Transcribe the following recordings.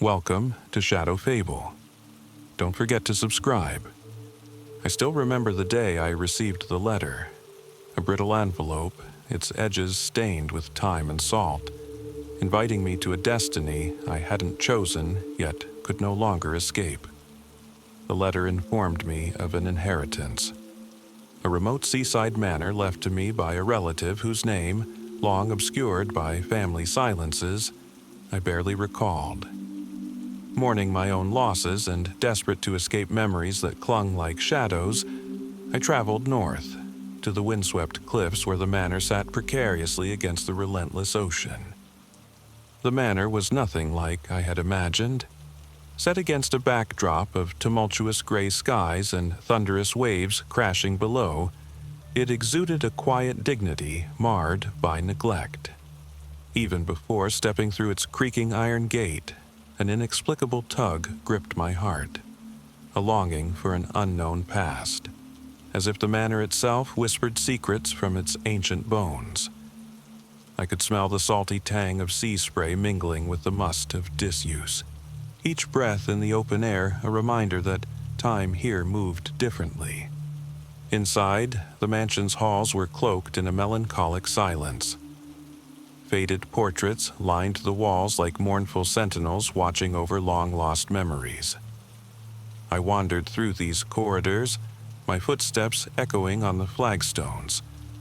Welcome to Shadow Fable. Don't forget to subscribe. I still remember the day I received the letter. A brittle envelope, its edges stained with time and salt, inviting me to a destiny I hadn't chosen yet could no longer escape. The letter informed me of an inheritance. A remote seaside manor left to me by a relative whose name, long obscured by family silences, I barely recalled. Mourning my own losses and desperate to escape memories that clung like shadows, I traveled north, to the windswept cliffs where the manor sat precariously against the relentless ocean. The manor was nothing like I had imagined. Set against a backdrop of tumultuous gray skies and thunderous waves crashing below, it exuded a quiet dignity marred by neglect. Even before stepping through its creaking iron gate, an inexplicable tug gripped my heart, a longing for an unknown past, as if the manor itself whispered secrets from its ancient bones. I could smell the salty tang of sea spray mingling with the must of disuse. Each breath in the open air a reminder that time here moved differently. Inside, the mansion's halls were cloaked in a melancholic silence. Faded portraits lined the walls like mournful sentinels watching over long-lost memories. I wandered through these corridors, my footsteps echoing on the flagstones,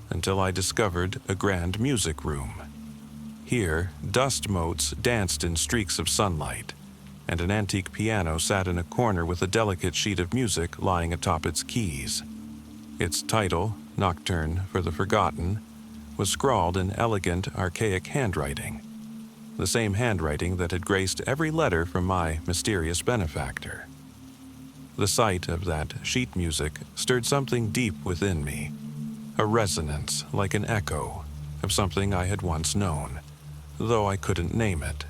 until I discovered a grand music room. Here, dust motes danced in streaks of sunlight, and an antique piano sat in a corner with a delicate sheet of music lying atop its keys. Its title, Nocturne for the Forgotten, was scrawled in elegant, archaic handwriting, the same handwriting that had graced every letter from my mysterious benefactor. The sight of that sheet music stirred something deep within me, a resonance like an echo of something I had once known, though I couldn't name it.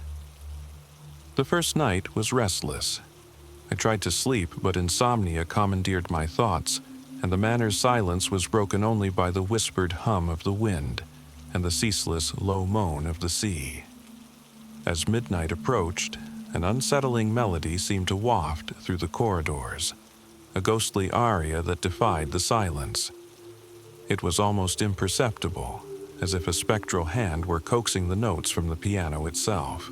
The first night was restless. I tried to sleep, but insomnia commandeered my thoughts, and the manor's silence was broken only by the whispered hum of the wind and the ceaseless low moan of the sea. As midnight approached, an unsettling melody seemed to waft through the corridors, a ghostly aria that defied the silence. It was almost imperceptible, as if a spectral hand were coaxing the notes from the piano itself.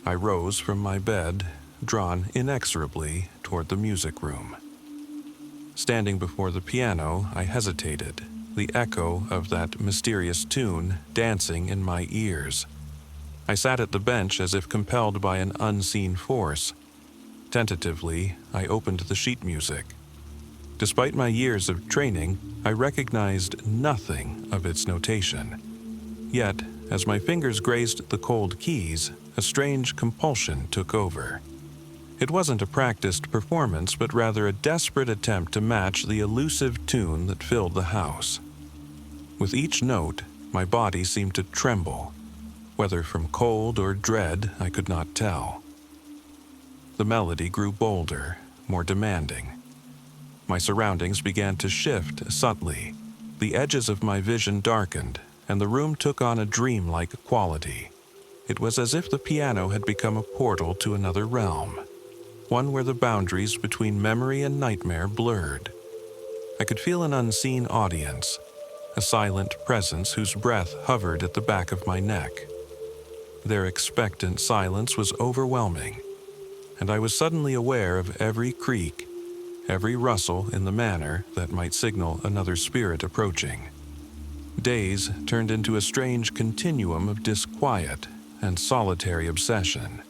I rose from my bed, drawn inexorably toward the music room. Standing before the piano, I hesitated, the echo of that mysterious tune dancing in my ears. I sat at the bench as if compelled by an unseen force. Tentatively, I opened the sheet music. Despite my years of training, I recognized nothing of its notation. Yet, as my fingers grazed the cold keys, a strange compulsion took over. It wasn't a practiced performance, but rather a desperate attempt to match the elusive tune that filled the house. With each note, my body seemed to tremble, whether from cold or dread I could not tell. The melody grew bolder, more demanding. My surroundings began to shift subtly. The edges of my vision darkened, and the room took on a dreamlike quality. It was as if the piano had become a portal to another realm, one where the boundaries between memory and nightmare blurred. I could feel an unseen audience, a silent presence whose breath hovered at the back of my neck. Their expectant silence was overwhelming, and I was suddenly aware of every creak, every rustle in the manor that might signal another spirit approaching. Days turned into a strange continuum of disquiet and solitary obsession.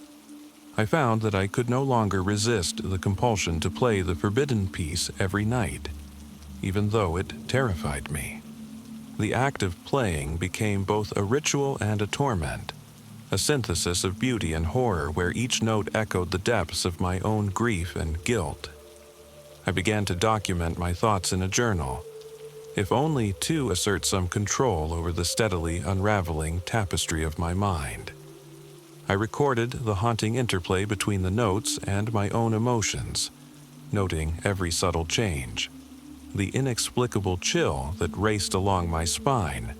I found that I could no longer resist the compulsion to play the forbidden piece every night, even though it terrified me. The act of playing became both a ritual and a torment, a synthesis of beauty and horror where each note echoed the depths of my own grief and guilt. I began to document my thoughts in a journal, if only to assert some control over the steadily unraveling tapestry of my mind. I recorded the haunting interplay between the notes and my own emotions, noting every subtle change, the inexplicable chill that raced along my spine,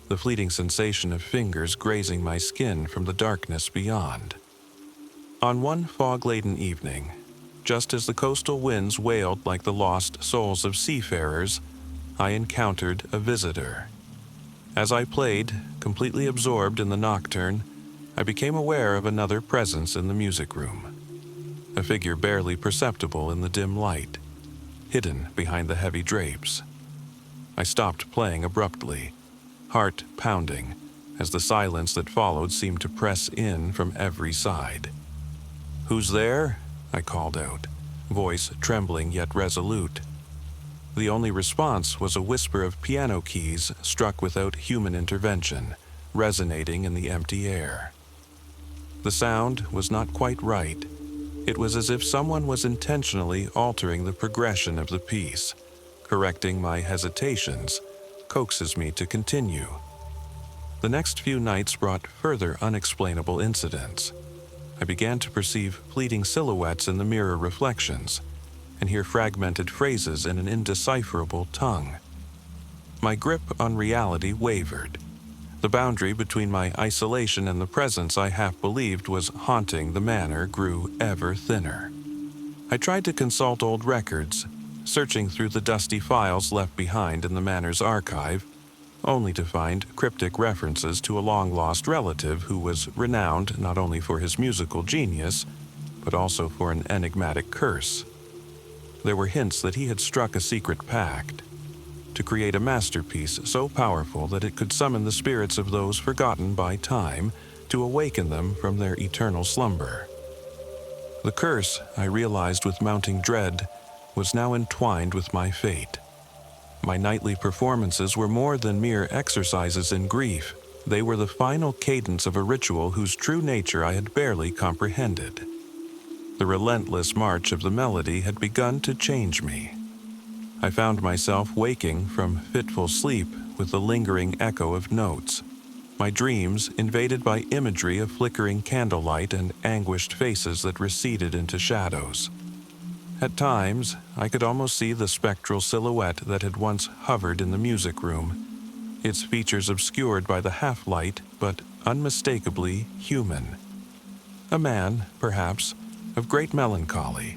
the fleeting sensation of fingers grazing my skin from the darkness beyond. On one fog-laden evening, just as the coastal winds wailed like the lost souls of seafarers, I encountered a visitor. As I played, completely absorbed in the nocturne, I became aware of another presence in the music room. A figure barely perceptible in the dim light, hidden behind the heavy drapes. I stopped playing abruptly, heart pounding, as the silence that followed seemed to press in from every side. "Who's there?" I called out, voice trembling yet resolute. The only response was a whisper of piano keys struck without human intervention, resonating in the empty air. The sound was not quite right. It was as if someone was intentionally altering the progression of the piece, correcting my hesitations, coaxes me to continue. The next few nights brought further unexplainable incidents. I began to perceive fleeting silhouettes in the mirror reflections, and hear fragmented phrases in an indecipherable tongue. My grip on reality wavered. The boundary between my isolation and the presence I half believed was haunting the manor grew ever thinner. I tried to consult old records, searching through the dusty files left behind in the manor's archive, only to find cryptic references to a long-lost relative who was renowned not only for his musical genius, but also for an enigmatic curse. There were hints that he had struck a secret pact to create a masterpiece so powerful that it could summon the spirits of those forgotten by time to awaken them from their eternal slumber. The curse, I realized with mounting dread, was now entwined with my fate. My nightly performances were more than mere exercises in grief. They were the final cadence of a ritual whose true nature I had barely comprehended. The relentless march of the melody had begun to change me. I found myself waking from fitful sleep with the lingering echo of notes, my dreams invaded by imagery of flickering candlelight and anguished faces that receded into shadows. At times, I could almost see the spectral silhouette that had once hovered in the music room, its features obscured by the half-light, but unmistakably human. A man, perhaps, of great melancholy,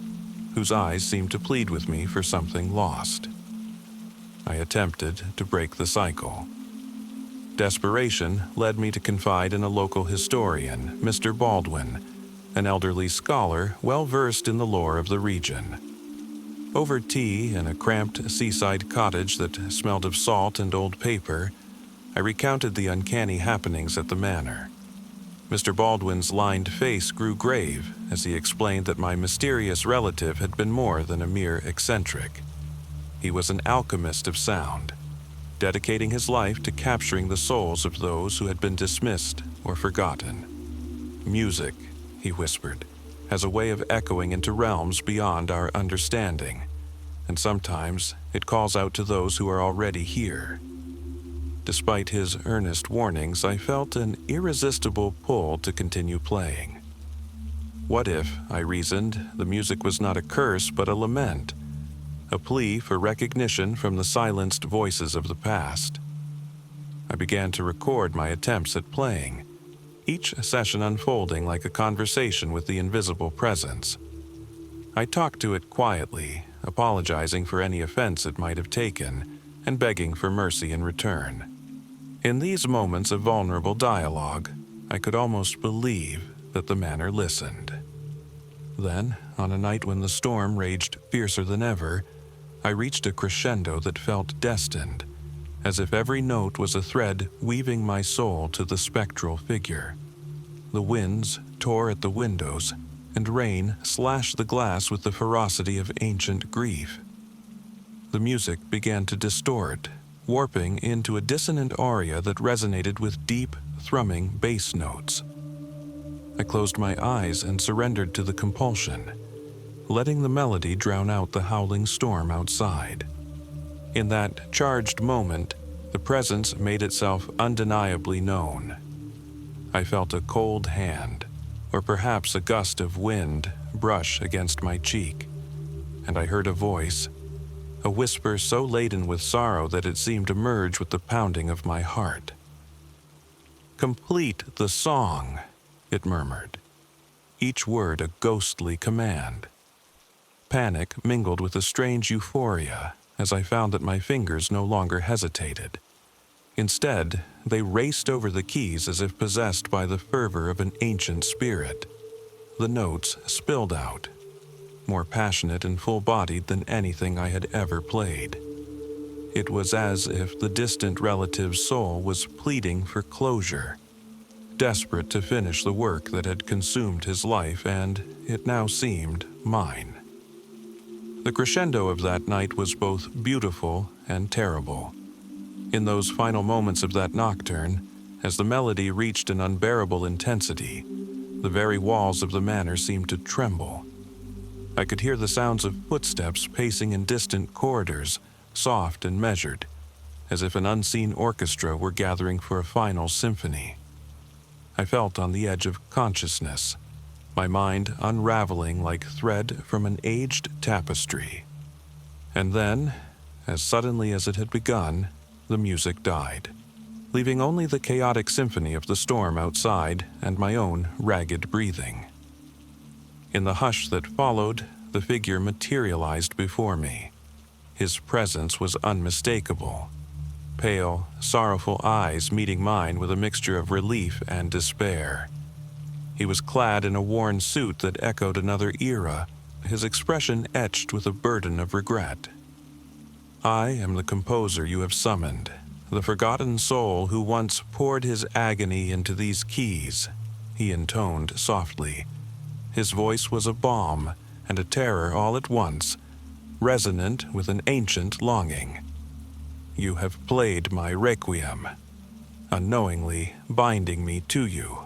whose eyes seemed to plead with me for something lost. I attempted to break the cycle. Desperation led me to confide in a local historian, Mr. Baldwin, an elderly scholar well-versed in the lore of the region. Over tea in a cramped seaside cottage that smelled of salt and old paper, I recounted the uncanny happenings at the manor. Mr. Baldwin's lined face grew grave as he explained that my mysterious relative had been more than a mere eccentric. He was an alchemist of sound, dedicating his life to capturing the souls of those who had been dismissed or forgotten. Music, he whispered, has a way of echoing into realms beyond our understanding, and sometimes it calls out to those who are already here. Despite his earnest warnings, I felt an irresistible pull to continue playing. What if, I reasoned, the music was not a curse but a lament, a plea for recognition from the silenced voices of the past? I began to record my attempts at playing, each session unfolding like a conversation with the invisible presence. I talked to it quietly, apologizing for any offense it might have taken, and begging for mercy in return. In these moments of vulnerable dialogue, I could almost believe that the manor listened. Then, on a night when the storm raged fiercer than ever, I reached a crescendo that felt destined, as if every note was a thread weaving my soul to the spectral figure. The winds tore at the windows, and rain slashed the glass with the ferocity of ancient grief. The music began to distort, warping into a dissonant aria that resonated with deep, thrumming bass notes. I closed my eyes and surrendered to the compulsion, letting the melody drown out the howling storm outside. In that charged moment, the presence made itself undeniably known. I felt a cold hand, or perhaps a gust of wind, brush against my cheek, and I heard a voice, a whisper so laden with sorrow that it seemed to merge with the pounding of my heart. "Complete the song," it murmured. each word a ghostly command. Panic mingled with a strange euphoria as I found that my fingers no longer hesitated. Instead, they raced over the keys as if possessed by the fervor of an ancient spirit. The notes spilled out, more passionate and full-bodied than anything I had ever played. It was as if the distant relative's soul was pleading for closure, desperate to finish the work that had consumed his life, and it now seemed mine. The crescendo of that night was both beautiful and terrible. In those final moments of that nocturne, as the melody reached an unbearable intensity, the very walls of the manor seemed to tremble. I could hear the sounds of footsteps pacing in distant corridors, soft and measured, as if an unseen orchestra were gathering for a final symphony. I felt on the edge of consciousness, my mind unraveling like thread from an aged tapestry. And then, as suddenly as it had begun, the music died, leaving only the chaotic symphony of the storm outside and my own ragged breathing. In the hush that followed, the figure materialized before me. His presence was unmistakable. Pale, sorrowful eyes meeting mine with a mixture of relief and despair. He was clad in a worn suit that echoed another era, his expression etched with a burden of regret. "I am the composer you have summoned, the forgotten soul who once poured his agony into these keys," he intoned softly. His voice was a balm and a terror all at once, resonant with an ancient longing. "You have played my requiem, unknowingly binding me to you."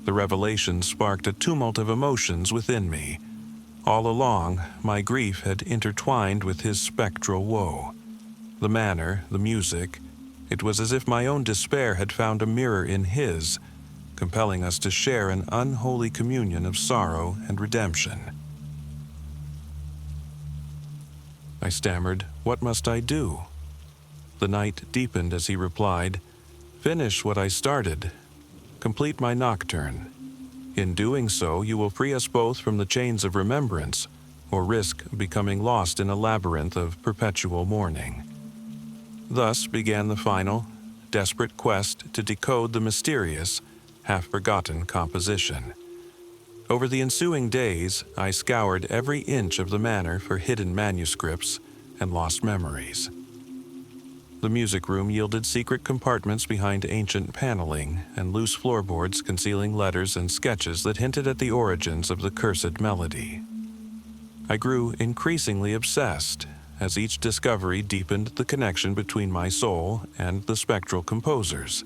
The revelation sparked a tumult of emotions within me. All along, my grief had intertwined with his spectral woe. The manner, the music, it was as if my own despair had found a mirror in his, compelling us to share an unholy communion of sorrow and redemption. I stammered, "What must I do?" The night deepened as he replied, "Finish what I started. Complete my nocturne. In doing so, you will free us both from the chains of remembrance, or risk becoming lost in a labyrinth of perpetual mourning." Thus began the final, desperate quest to decode the mysterious, half-forgotten composition. Over the ensuing days, I scoured every inch of the manor for hidden manuscripts and lost memories. The music room yielded secret compartments behind ancient paneling and loose floorboards concealing letters and sketches that hinted at the origins of the cursed melody. I grew increasingly obsessed as each discovery deepened the connection between my soul and the spectral composers.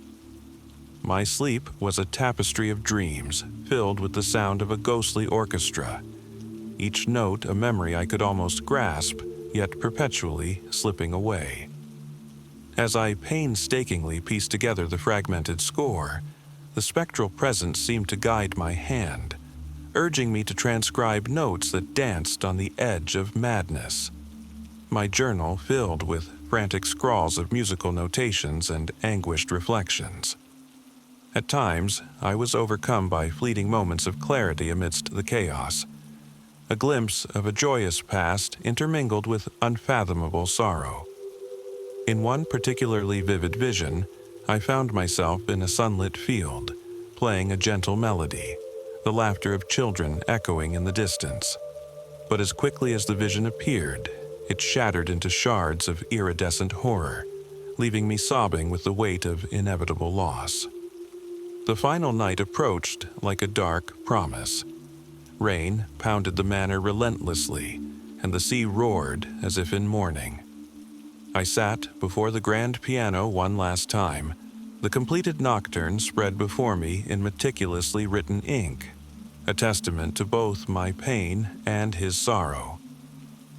My sleep was a tapestry of dreams filled with the sound of a ghostly orchestra, each note a memory I could almost grasp, yet perpetually slipping away. As I painstakingly pieced together the fragmented score, the spectral presence seemed to guide my hand, urging me to transcribe notes that danced on the edge of madness. My journal filled with frantic scrawls of musical notations and anguished reflections. At times, I was overcome by fleeting moments of clarity amidst the chaos, a glimpse of a joyous past intermingled with unfathomable sorrow. In one particularly vivid vision, I found myself in a sunlit field, playing a gentle melody, the laughter of children echoing in the distance. But as quickly as the vision appeared, it shattered into shards of iridescent horror, leaving me sobbing with the weight of inevitable loss. The final night approached like a dark promise. Rain pounded the manor relentlessly, and the sea roared as if in mourning. I sat before the grand piano one last time, the completed nocturne spread before me in meticulously written ink, a testament to both my pain and his sorrow.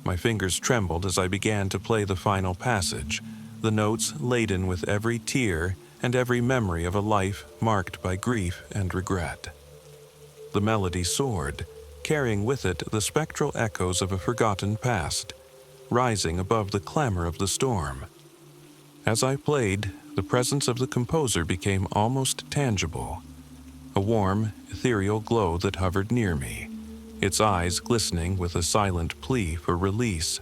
My fingers trembled as I began to play the final passage, the notes laden with every tear and every memory of a life marked by grief and regret. The melody soared, carrying with it the spectral echoes of a forgotten past, rising above the clamor of the storm. As I played, the presence of the composer became almost tangible. a warm, ethereal glow that hovered near me, its eyes glistening with a silent plea for release.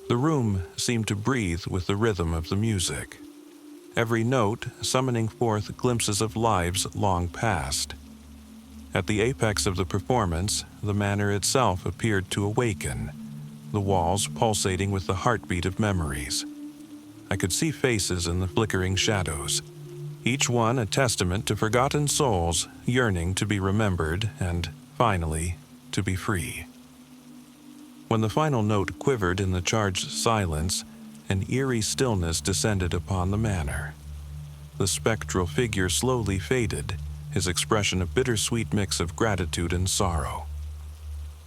The room seemed to breathe with the rhythm of the music, every note summoning forth glimpses of lives long past. At the apex of the performance, the manor itself appeared to awaken, the walls pulsating with the heartbeat of memories. I could see faces in the flickering shadows, each one a testament to forgotten souls yearning to be remembered and, finally, to be free. When the final note quivered in the charged silence, an eerie stillness descended upon the manor. The spectral figure slowly faded, his expression a bittersweet mix of gratitude and sorrow.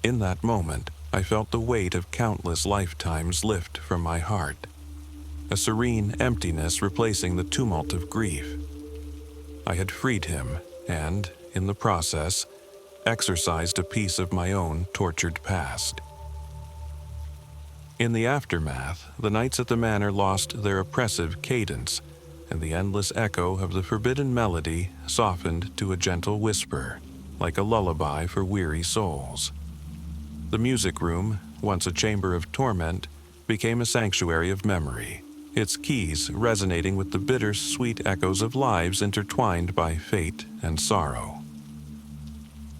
In that moment, I felt the weight of countless lifetimes lift from my heart, a serene emptiness replacing the tumult of grief. I had freed him and, in the process, exorcised a piece of my own tortured past. In the aftermath, the nights at the manor lost their oppressive cadence, and the endless echo of the forbidden melody softened to a gentle whisper, like a lullaby for weary souls. The music room, once a chamber of torment, became a sanctuary of memory, its keys resonating with the bitter-sweet echoes of lives intertwined by fate and sorrow.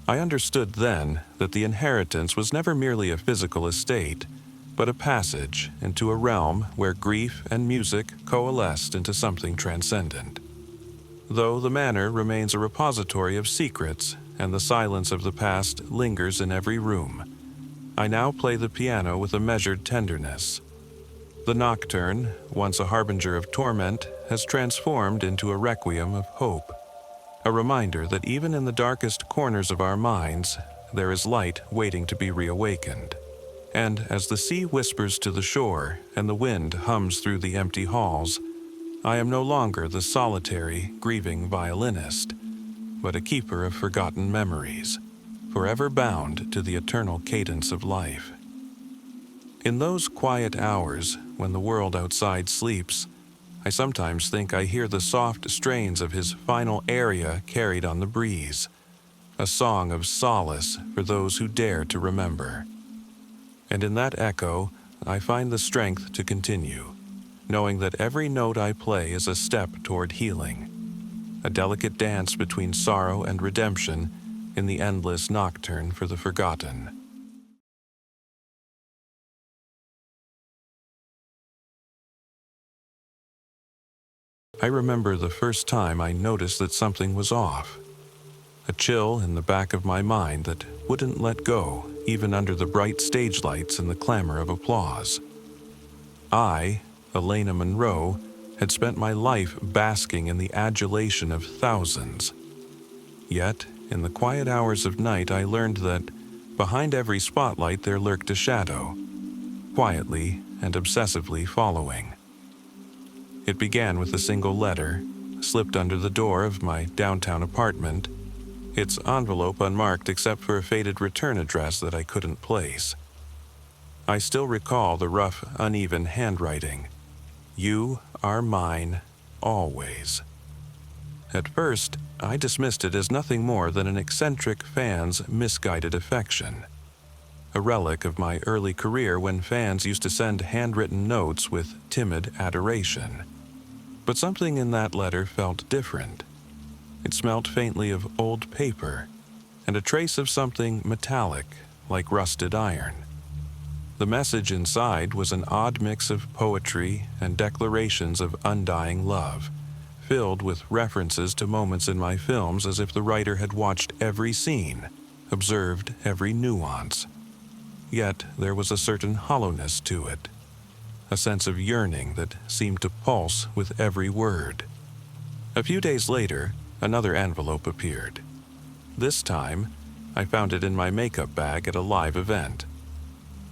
I understood then that the inheritance was never merely a physical estate, but a passage into a realm where grief and music coalesced into something transcendent. Though the manor remains a repository of secrets and the silence of the past lingers in every room, I now play the piano with a measured tenderness. The nocturne, once a harbinger of torment, has transformed into a requiem of hope, a reminder that even in the darkest corners of our minds, there is light waiting to be reawakened. And as the sea whispers to the shore and the wind hums through the empty halls, I am no longer the solitary, grieving violinist, but a keeper of forgotten memories, forever bound to the eternal cadence of life. In those quiet hours, when the world outside sleeps, I sometimes think I hear the soft strains of his final aria carried on the breeze, a song of solace for those who dare to remember. And in that echo, I find the strength to continue, knowing that every note I play is a step toward healing, a delicate dance between sorrow and redemption in the endless nocturne for the forgotten. I remember the first time I noticed that something was off, a chill in the back of my mind that wouldn't let go, even under the bright stage lights and the clamor of applause. I, Elena Monroe, had spent my life basking in the adulation of thousands. Yet, in the quiet hours of night, I learned that behind every spotlight there lurked a shadow, quietly and obsessively following. It began with a single letter, slipped under the door of my downtown apartment, its envelope unmarked except for a faded return address that I couldn't place. I still recall the rough, uneven handwriting. You are mine, always. At first, I dismissed it as nothing more than an eccentric fan's misguided affection, a relic of my early career when fans used to send handwritten notes with timid adoration. But something in that letter felt different. It smelt faintly of old paper, and a trace of something metallic, like rusted iron. The message inside was an odd mix of poetry and declarations of undying love, filled with references to moments in my films as if the writer had watched every scene, observed every nuance. Yet there was a certain hollowness to it, a sense of yearning that seemed to pulse with every word. A few days later, another envelope appeared. This time, I found it in my makeup bag at a live event.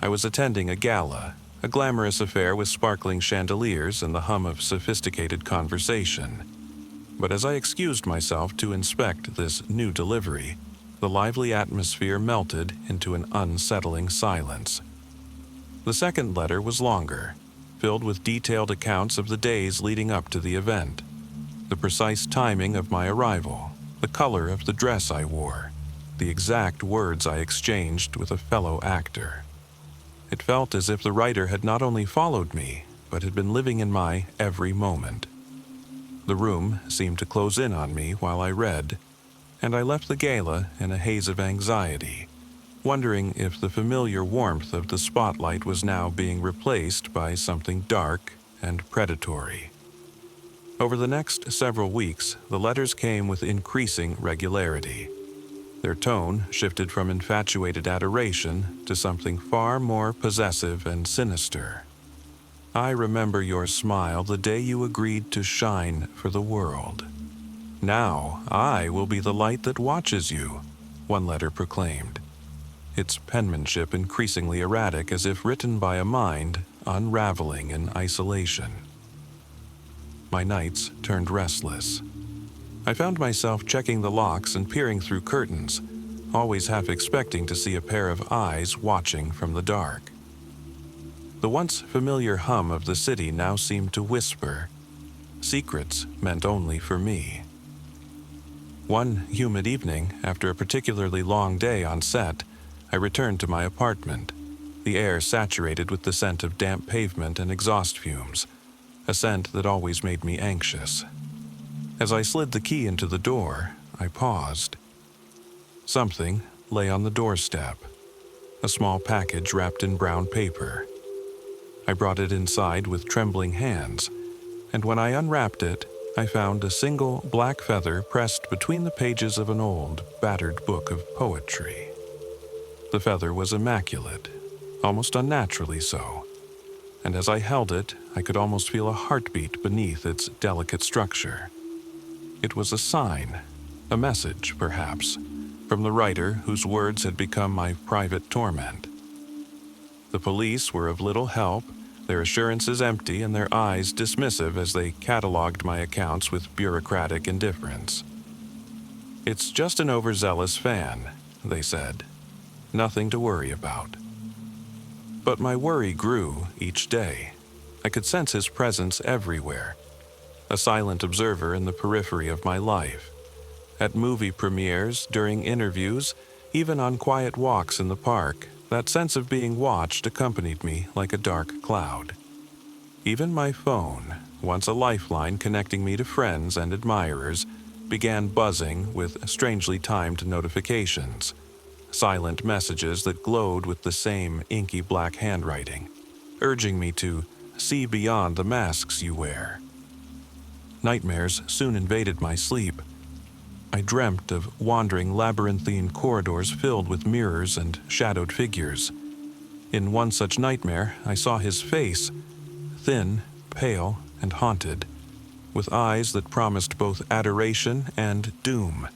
I was attending a gala, a glamorous affair with sparkling chandeliers and the hum of sophisticated conversation. But as I excused myself to inspect this new delivery, the lively atmosphere melted into an unsettling silence. The second letter was longer, filled with detailed accounts of the days leading up to the event, the precise timing of my arrival, the color of the dress I wore, the exact words I exchanged with a fellow actor. It felt as if the writer had not only followed me, but had been living in my every moment. The room seemed to close in on me while I read, and I left the gala in a haze of anxiety, wondering if the familiar warmth of the spotlight was now being replaced by something dark and predatory. Over the next several weeks, the letters came with increasing regularity. Their tone shifted from infatuated adoration to something far more possessive and sinister. I remember your smile the day you agreed to shine for the world. Now I will be the light that watches you, one letter proclaimed, its penmanship increasingly erratic as if written by a mind unraveling in isolation. My nights turned restless. I found myself checking the locks and peering through curtains, always half expecting to see a pair of eyes watching from the dark. The once familiar hum of the city now seemed to whisper, secrets meant only for me. One humid evening, after a particularly long day on set, I returned to my apartment, the air saturated with the scent of damp pavement and exhaust fumes, a scent that always made me anxious. As I slid the key into the door, I paused. Something lay on the doorstep, a small package wrapped in brown paper. I brought it inside with trembling hands, and when I unwrapped it, I found a single black feather pressed between the pages of an old, battered book of poetry. The feather was immaculate, almost unnaturally so, and as I held it, I could almost feel a heartbeat beneath its delicate structure. It was a sign, a message, perhaps, from the writer whose words had become my private torment. The police were of little help, their assurances empty and their eyes dismissive as they catalogued my accounts with bureaucratic indifference. "It's just an overzealous fan," they said. "Nothing to worry about." But my worry grew each day. I could sense his presence everywhere, a silent observer in the periphery of my life. At movie premieres, during interviews, even on quiet walks in the park, that sense of being watched accompanied me like a dark cloud. Even my phone, once a lifeline connecting me to friends and admirers, began buzzing with strangely timed notifications, silent messages that glowed with the same inky black handwriting, urging me to see beyond the masks you wear. Nightmares soon invaded my sleep. I dreamt of wandering labyrinthine corridors filled with mirrors and shadowed figures. In one such nightmare, I saw his face, thin, pale, and haunted, with eyes that promised both adoration and doom.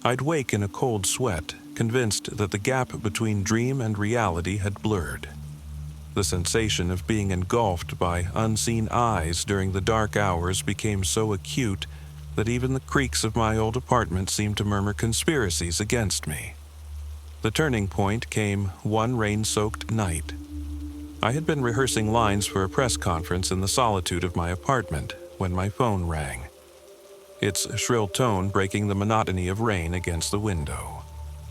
I'd wake in a cold sweat, convinced that the gap between dream and reality had blurred. The sensation of being engulfed by unseen eyes during the dark hours became so acute that even the creaks of my old apartment seemed to murmur conspiracies against me. The turning point came one rain-soaked night. I had been rehearsing lines for a press conference in the solitude of my apartment when my phone rang, its shrill tone breaking the monotony of rain against the window.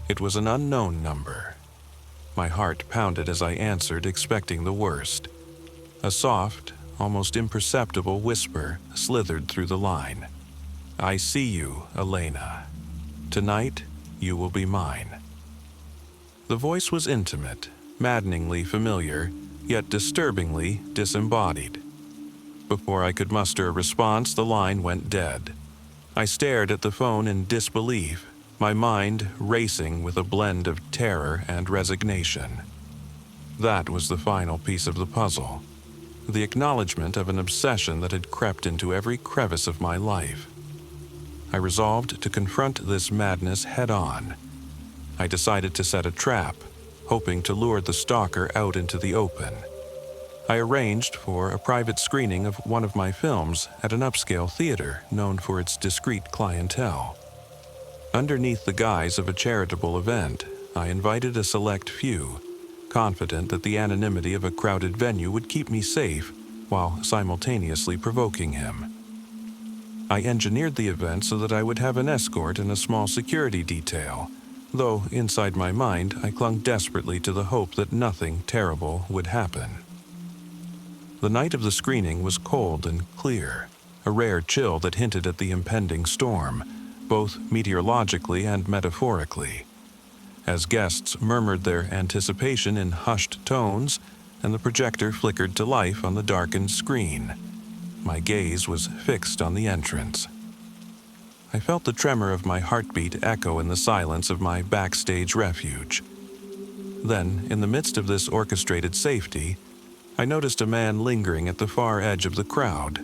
It was an unknown number. My heart pounded as I answered, expecting the worst. A soft, almost imperceptible whisper slithered through the line. "I see you, Elena. Tonight, you will be mine." The voice was intimate, maddeningly familiar, yet disturbingly disembodied. Before I could muster a response, the line went dead. I stared at the phone in disbelief, my mind racing with a blend of terror and resignation. That was the final piece of the puzzle, the acknowledgement of an obsession that had crept into every crevice of my life. I resolved to confront this madness head-on. I decided to set a trap, hoping to lure the stalker out into the open. I arranged for a private screening of one of my films at an upscale theater known for its discreet clientele. Underneath the guise of a charitable event, I invited a select few, confident that the anonymity of a crowded venue would keep me safe while simultaneously provoking him. I engineered the event so that I would have an escort and a small security detail, though inside my mind I clung desperately to the hope that nothing terrible would happen. The night of the screening was cold and clear, a rare chill that hinted at the impending storm, both meteorologically and metaphorically. As guests murmured their anticipation in hushed tones and the projector flickered to life on the darkened screen, my gaze was fixed on the entrance. I felt the tremor of my heartbeat echo in the silence of my backstage refuge. Then, in the midst of this orchestrated safety, I noticed a man lingering at the far edge of the crowd,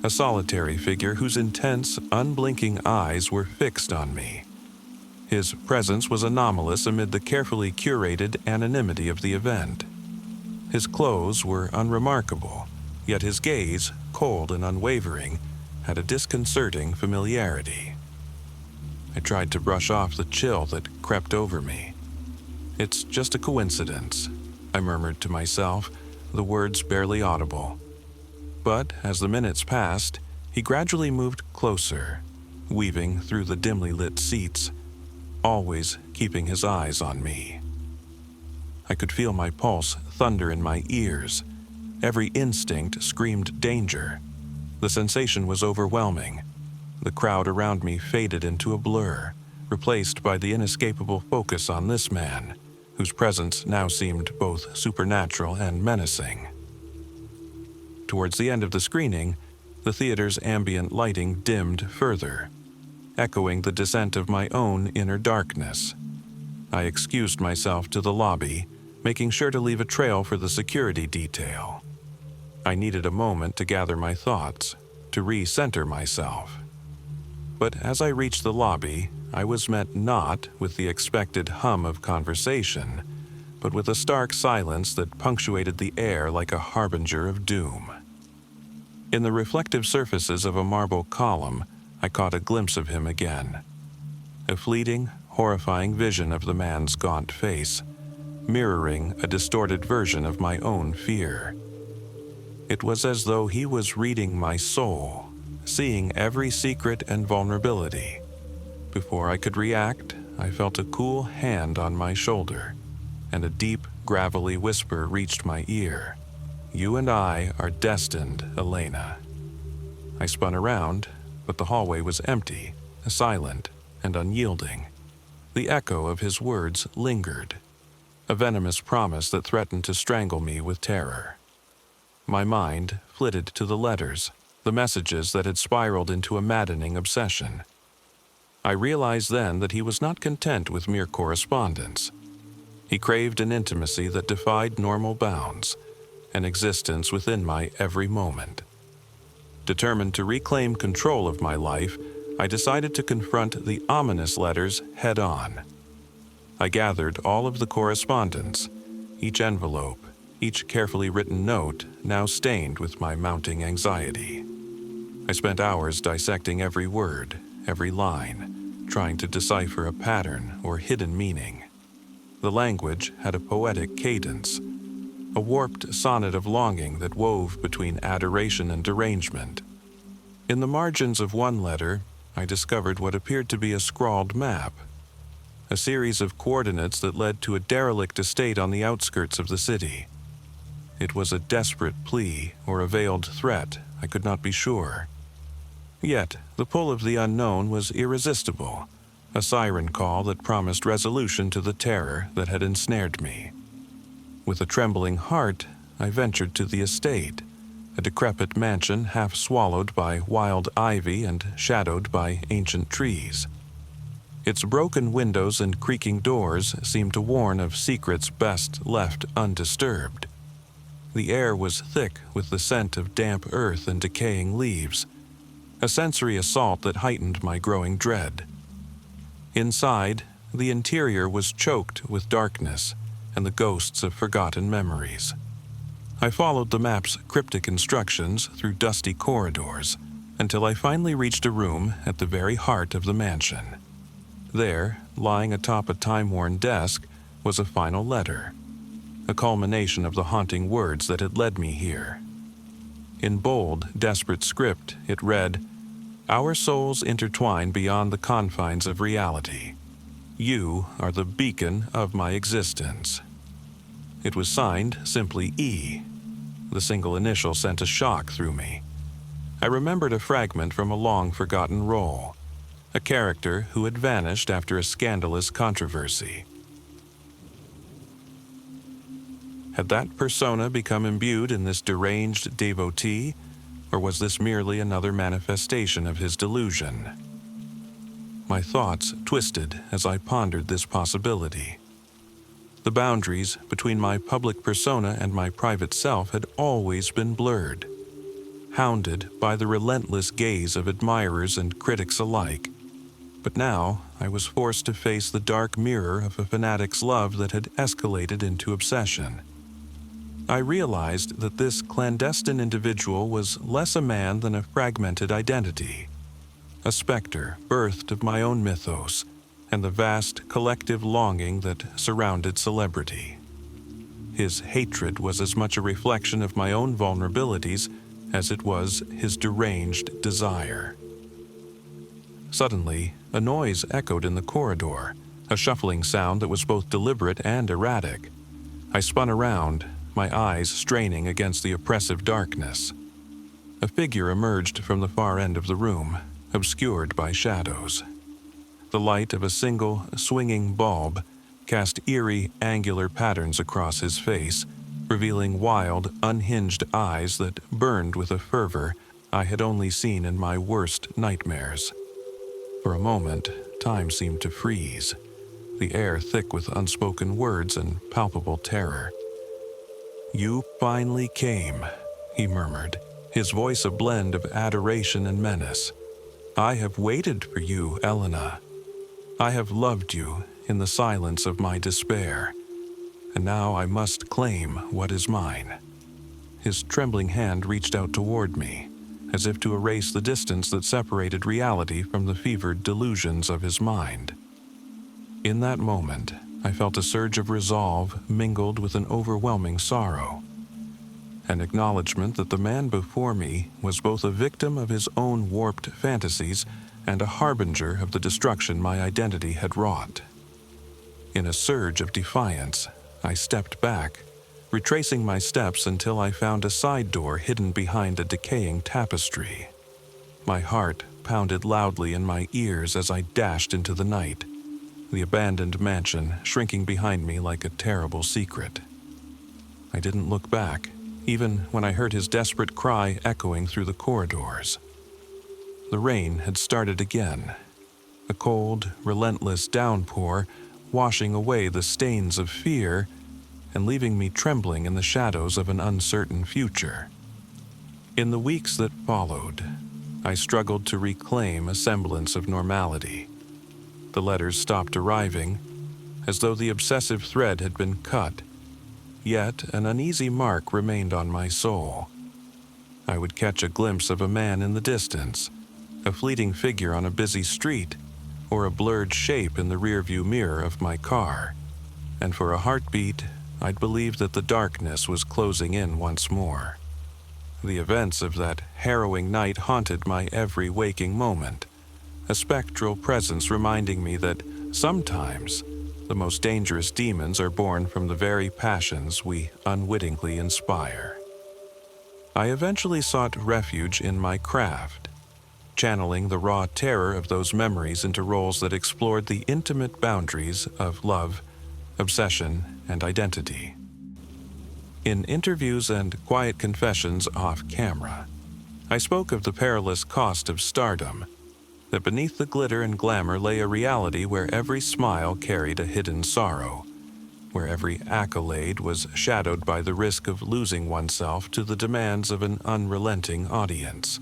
a solitary figure whose intense, unblinking eyes were fixed on me. His presence was anomalous amid the carefully curated anonymity of the event. His clothes were unremarkable, yet his gaze, cold and unwavering, had a disconcerting familiarity. I tried to brush off the chill that crept over me. "It's just a coincidence," I murmured to myself, the words barely audible. But as the minutes passed, he gradually moved closer, weaving through the dimly lit seats, always keeping his eyes on me. I could feel my pulse thunder in my ears. Every instinct screamed danger. The sensation was overwhelming. The crowd around me faded into a blur, replaced by the inescapable focus on this man, whose presence now seemed both supernatural and menacing. Towards the end of the screening, the theater's ambient lighting dimmed further, echoing the descent of my own inner darkness. I excused myself to the lobby, making sure to leave a trail for the security detail. I needed a moment to gather my thoughts, to re-center myself. But as I reached the lobby, I was met not with the expected hum of conversation, but with a stark silence that punctuated the air like a harbinger of doom. In the reflective surfaces of a marble column, I caught a glimpse of him again. A fleeting, horrifying vision of the man's gaunt face, mirroring a distorted version of my own fear. It was as though he was reading my soul, seeing every secret and vulnerability. Before I could react, I felt a cool hand on my shoulder, and a deep, gravelly whisper reached my ear. "You and I are destined, Elena." I spun around, but the hallway was empty, silent, and unyielding. The echo of his words lingered, a venomous promise that threatened to strangle me with terror. My mind flitted to the letters, the messages that had spiraled into a maddening obsession. I realized then that he was not content with mere correspondence. He craved an intimacy that defied normal bounds, an existence within my every moment. Determined to reclaim control of my life, I decided to confront the ominous letters head-on. I gathered all of the correspondence, each envelope, each carefully written note now stained with my mounting anxiety. I spent hours dissecting every word, every line, trying to decipher a pattern or hidden meaning. The language had a poetic cadence, a warped sonnet of longing that wove between adoration and derangement. In the margins of one letter, I discovered what appeared to be a scrawled map, a series of coordinates that led to a derelict estate on the outskirts of the city. It was a desperate plea or a veiled threat, I could not be sure. Yet, the pull of the unknown was irresistible, a siren call that promised resolution to the terror that had ensnared me. With a trembling heart, I ventured to the estate, a decrepit mansion half swallowed by wild ivy and shadowed by ancient trees. Its broken windows and creaking doors seemed to warn of secrets best left undisturbed. The air was thick with the scent of damp earth and decaying leaves, a sensory assault that heightened my growing dread. Inside, the interior was choked with darkness and the ghosts of forgotten memories. I followed the map's cryptic instructions through dusty corridors until I finally reached a room at the very heart of the mansion. There, lying atop a time-worn desk, was a final letter, a culmination of the haunting words that had led me here. In bold, desperate script, it read, Our souls intertwine beyond the confines of reality. You are the beacon of my existence. It was signed simply E. The single initial sent a shock through me. I remembered a fragment from a long-forgotten role, a character who had vanished after a scandalous controversy. Had that persona become imbued in this deranged devotee, or was this merely another manifestation of his delusion? My thoughts twisted as I pondered this possibility. The boundaries between my public persona and my private self had always been blurred, hounded by the relentless gaze of admirers and critics alike. But now I was forced to face the dark mirror of a fanatic's love that had escalated into obsession. I realized that this clandestine individual was less a man than a fragmented identity, a specter birthed of my own mythos and the vast collective longing that surrounded celebrity. His hatred was as much a reflection of my own vulnerabilities as it was his deranged desire. Suddenly, a noise echoed in the corridor, a shuffling sound that was both deliberate and erratic. I spun around, my eyes straining against the oppressive darkness. A figure emerged from the far end of the room, obscured by shadows. The light of a single, swinging bulb cast eerie, angular patterns across his face, revealing wild, unhinged eyes that burned with a fervor I had only seen in my worst nightmares. For a moment, time seemed to freeze, the air thick with unspoken words and palpable terror. "You finally came," he murmured, his voice a blend of adoration and menace. "I have waited for you, Elena. I have loved you in the silence of my despair, and now I must claim what is mine." His trembling hand reached out toward me, as if to erase the distance that separated reality from the fevered delusions of his mind. In that moment, I felt a surge of resolve mingled with an overwhelming sorrow, an acknowledgement that the man before me was both a victim of his own warped fantasies and a harbinger of the destruction my identity had wrought. In a surge of defiance, I stepped back, retracing my steps until I found a side door hidden behind a decaying tapestry. My heart pounded loudly in my ears as I dashed into the night, the abandoned mansion shrinking behind me like a terrible secret. I didn't look back, even when I heard his desperate cry echoing through the corridors. The rain had started again, a cold, relentless downpour washing away the stains of fear and leaving me trembling in the shadows of an uncertain future. In the weeks that followed, I struggled to reclaim a semblance of normality. The letters stopped arriving, as though the obsessive thread had been cut, yet an uneasy mark remained on my soul. I would catch a glimpse of a man in the distance, a fleeting figure on a busy street, or a blurred shape in the rearview mirror of my car, and for a heartbeat, I'd believe that the darkness was closing in once more. The events of that harrowing night haunted my every waking moment, a spectral presence reminding me that sometimes the most dangerous demons are born from the very passions we unwittingly inspire. I eventually sought refuge in my craft, channeling the raw terror of those memories into roles that explored the intimate boundaries of love, obsession, and identity. In interviews and quiet confessions off camera, I spoke of the perilous cost of stardom, that beneath the glitter and glamour lay a reality where every smile carried a hidden sorrow, where every accolade was shadowed by the risk of losing oneself to the demands of an unrelenting audience.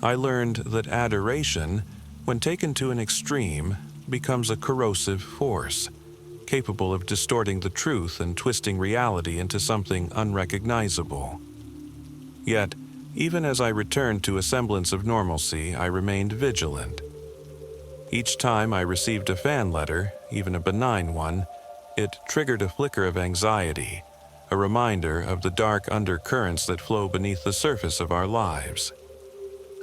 I learned that adoration, when taken to an extreme, becomes a corrosive force, capable of distorting the truth and twisting reality into something unrecognizable. Yet, even as I returned to a semblance of normalcy, I remained vigilant. Each time I received a fan letter, even a benign one, it triggered a flicker of anxiety, a reminder of the dark undercurrents that flow beneath the surface of our lives.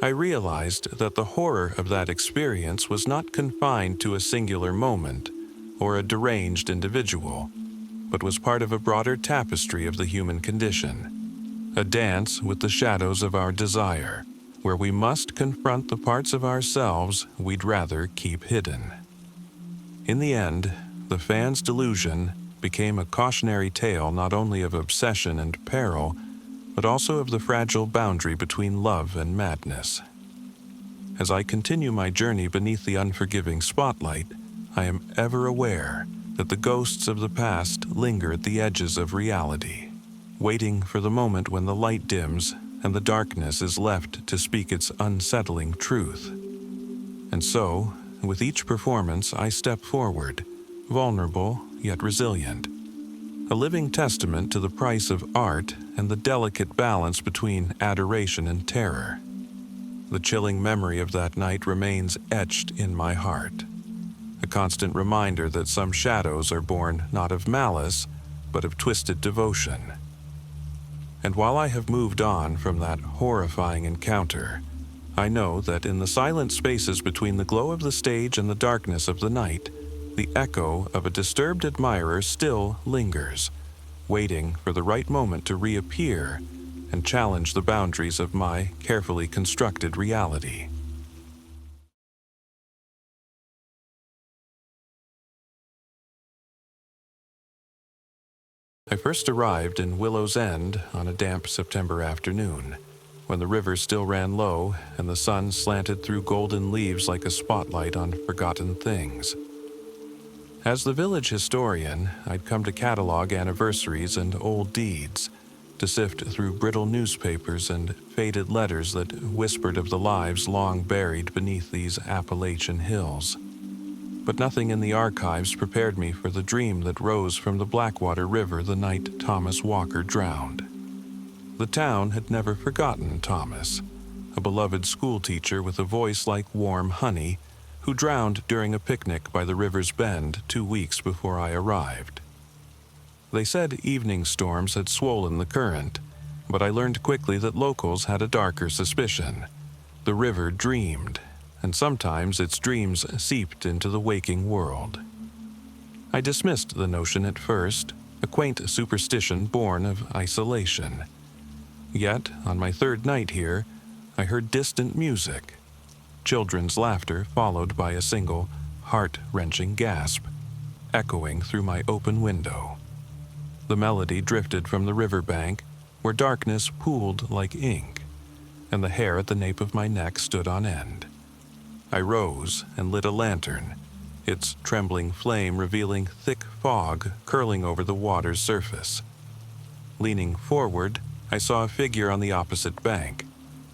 I realized that the horror of that experience was not confined to a singular moment or a deranged individual, but was part of a broader tapestry of the human condition, a dance with the shadows of our desire, where we must confront the parts of ourselves we'd rather keep hidden. In the end, the fan's delusion became a cautionary tale not only of obsession and peril, but also of the fragile boundary between love and madness. As I continue my journey beneath the unforgiving spotlight, I am ever aware that the ghosts of the past linger at the edges of reality, waiting for the moment when the light dims and the darkness is left to speak its unsettling truth. And so, with each performance, I step forward, vulnerable yet resilient, a living testament to the price of art and the delicate balance between adoration and terror. The chilling memory of that night remains etched in my heart, a constant reminder that some shadows are born not of malice, but of twisted devotion. And while I have moved on from that horrifying encounter, I know that in the silent spaces between the glow of the stage and the darkness of the night, the echo of a disturbed admirer still lingers, waiting for the right moment to reappear and challenge the boundaries of my carefully constructed reality. I first arrived in Willow's End on a damp September afternoon, when the river still ran low and the sun slanted through golden leaves like a spotlight on forgotten things. As the village historian, I'd come to catalog anniversaries and old deeds, to sift through brittle newspapers and faded letters that whispered of the lives long buried beneath these Appalachian hills. But nothing in the archives prepared me for the dream that rose from the Blackwater River the night Thomas Walker drowned. The town had never forgotten Thomas, a beloved schoolteacher with a voice like warm honey, who drowned during a picnic by the river's bend 2 weeks before I arrived. They said evening storms had swollen the current, but I learned quickly that locals had a darker suspicion. The river dreamed, and sometimes its dreams seeped into the waking world. I dismissed the notion at first, a quaint superstition born of isolation. Yet, on my third night here, I heard distant music, children's laughter followed by a single, heart-wrenching gasp, echoing through my open window. The melody drifted from the riverbank, where darkness pooled like ink, and the hair at the nape of my neck stood on end. I rose and lit a lantern, its trembling flame revealing thick fog curling over the water's surface. Leaning forward, I saw a figure on the opposite bank,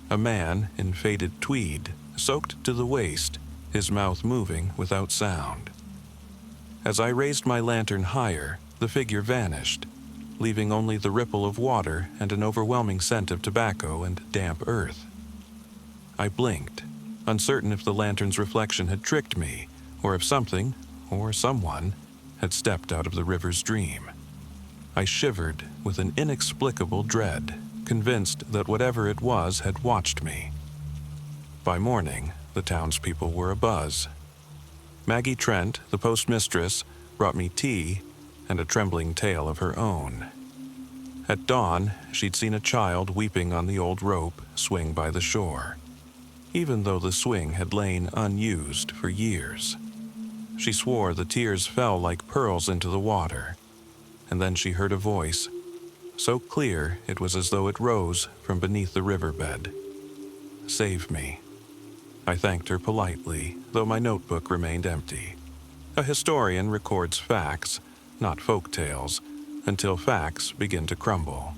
a man in faded tweed, soaked to the waist, his mouth moving without sound. As I raised my lantern higher, the figure vanished, leaving only the ripple of water and an overwhelming scent of tobacco and damp earth. I blinked, uncertain if the lantern's reflection had tricked me, or if something, or someone, had stepped out of the river's dream. I shivered with an inexplicable dread, convinced that whatever it was had watched me. By morning, the townspeople were abuzz. Maggie Trent, the postmistress, brought me tea and a trembling tale of her own. At dawn, she'd seen a child weeping on the old rope swing by the shore, even though the swing had lain unused for years. She swore the tears fell like pearls into the water, and then she heard a voice, so clear it was as though it rose from beneath the riverbed. "Save me." I thanked her politely, though my notebook remained empty. A historian records facts, not folk tales, until facts begin to crumble.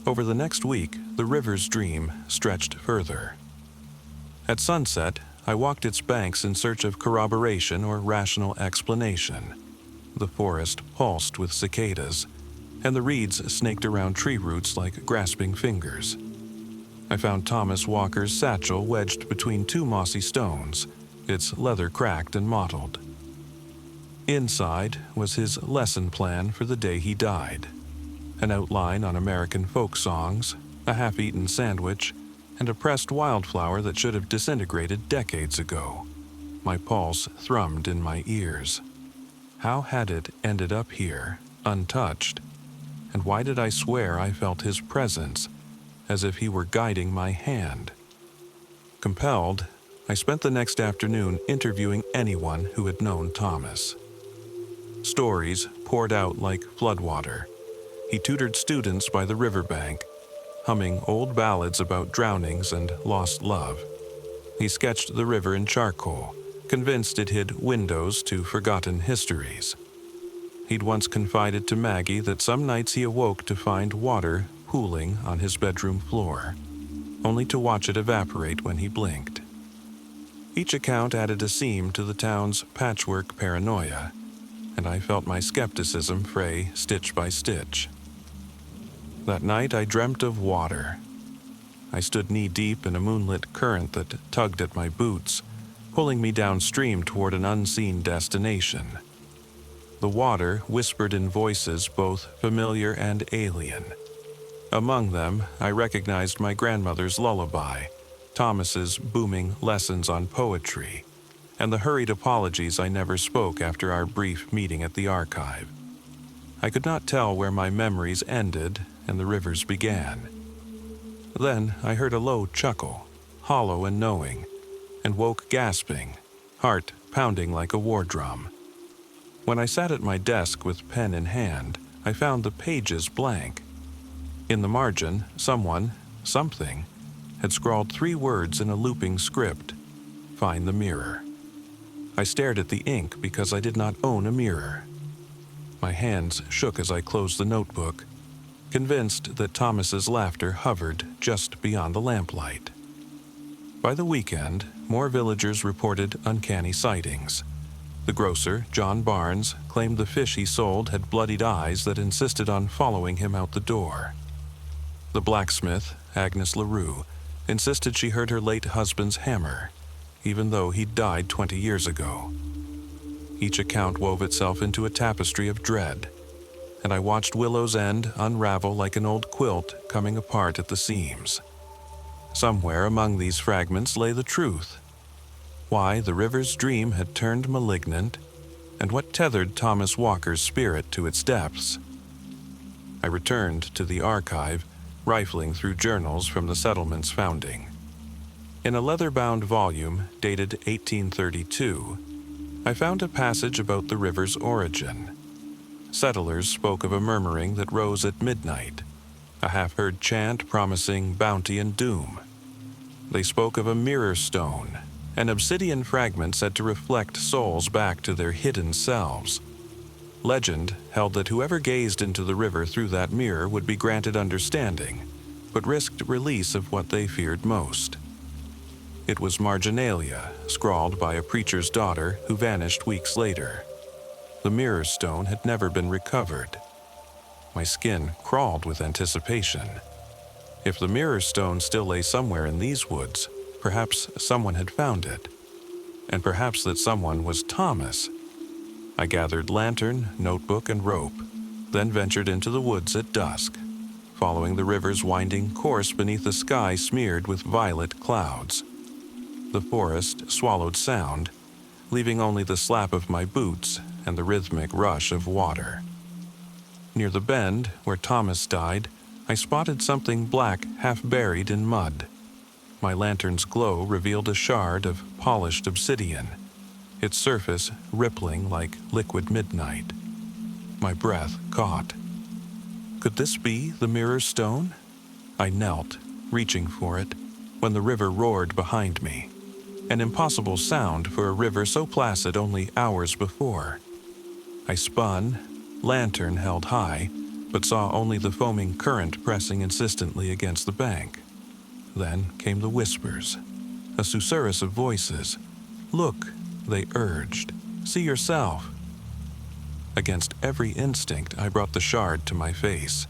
Over the next week, the river's dream stretched further. At sunset, I walked its banks in search of corroboration or rational explanation. The forest pulsed with cicadas, and the reeds snaked around tree roots like grasping fingers. I found Thomas Walker's satchel wedged between two mossy stones, its leather cracked and mottled. Inside was his lesson plan for the day he died, an outline on American folk songs, a half-eaten sandwich, and a pressed wildflower that should have disintegrated decades ago. My pulse thrummed in my ears. How had it ended up here, untouched? And why did I swear I felt his presence, as if he were guiding my hand? Compelled, I spent the next afternoon interviewing anyone who had known Thomas. Stories poured out like floodwater. He tutored students by the riverbank, humming old ballads about drownings and lost love. He sketched the river in charcoal, convinced it hid windows to forgotten histories. He'd once confided to Maggie that some nights he awoke to find water pooling on his bedroom floor, only to watch it evaporate when he blinked. Each account added a seam to the town's patchwork paranoia, and I felt my skepticism fray stitch by stitch. That night I dreamt of water. I stood knee-deep in a moonlit current that tugged at my boots, pulling me downstream toward an unseen destination. The water whispered in voices both familiar and alien. Among them, I recognized my grandmother's lullaby, Thomas's booming lessons on poetry, and the hurried apologies I never spoke after our brief meeting at the archive. I could not tell where my memories ended and the rivers began. Then I heard a low chuckle, hollow and knowing, and woke gasping, heart pounding like a war drum. When I sat at my desk with pen in hand, I found the pages blank. In the margin, something, had scrawled 3 words in a looping script: "Find the mirror." I stared at the ink because I did not own a mirror. My hands shook as I closed the notebook, convinced that Thomas's laughter hovered just beyond the lamplight. By the weekend, more villagers reported uncanny sightings. The grocer, John Barnes, claimed the fish he sold had bloodied eyes that insisted on following him out the door. The blacksmith, Agnes LaRue, insisted she heard her late husband's hammer, even though he'd died 20 years ago. Each account wove itself into a tapestry of dread, and I watched Willow's End unravel like an old quilt coming apart at the seams. Somewhere among these fragments lay the truth: why the river's dream had turned malignant, and what tethered Thomas Walker's spirit to its depths. I returned to the archive, rifling through journals from the settlement's founding. In a leather-bound volume dated 1832, I found a passage about the river's origin. Settlers spoke of a murmuring that rose at midnight, a half-heard chant promising bounty and doom. They spoke of a mirror stone, an obsidian fragment said to reflect souls back to their hidden selves. Legend held that whoever gazed into the river through that mirror would be granted understanding, but risked release of what they feared most. It was marginalia, scrawled by a preacher's daughter who vanished weeks later. The mirror stone had never been recovered. My skin crawled with anticipation. If the mirror stone still lay somewhere in these woods, perhaps someone had found it. And perhaps that someone was Thomas. I gathered lantern, notebook, and rope, then ventured into the woods at dusk, following the river's winding course beneath a sky smeared with violet clouds. The forest swallowed sound, leaving only the slap of my boots and the rhythmic rush of water. Near the bend where Thomas died, I spotted something black half buried in mud. My lantern's glow revealed a shard of polished obsidian, its surface rippling like liquid midnight. My breath caught. Could this be the mirror stone? I knelt, reaching for it, when the river roared behind me, an impossible sound for a river so placid only hours before. I spun, lantern held high, but saw only the foaming current pressing insistently against the bank. Then came the whispers, a susurrus of voices. "Look," they urged, "see yourself." Against every instinct, I brought the shard to my face.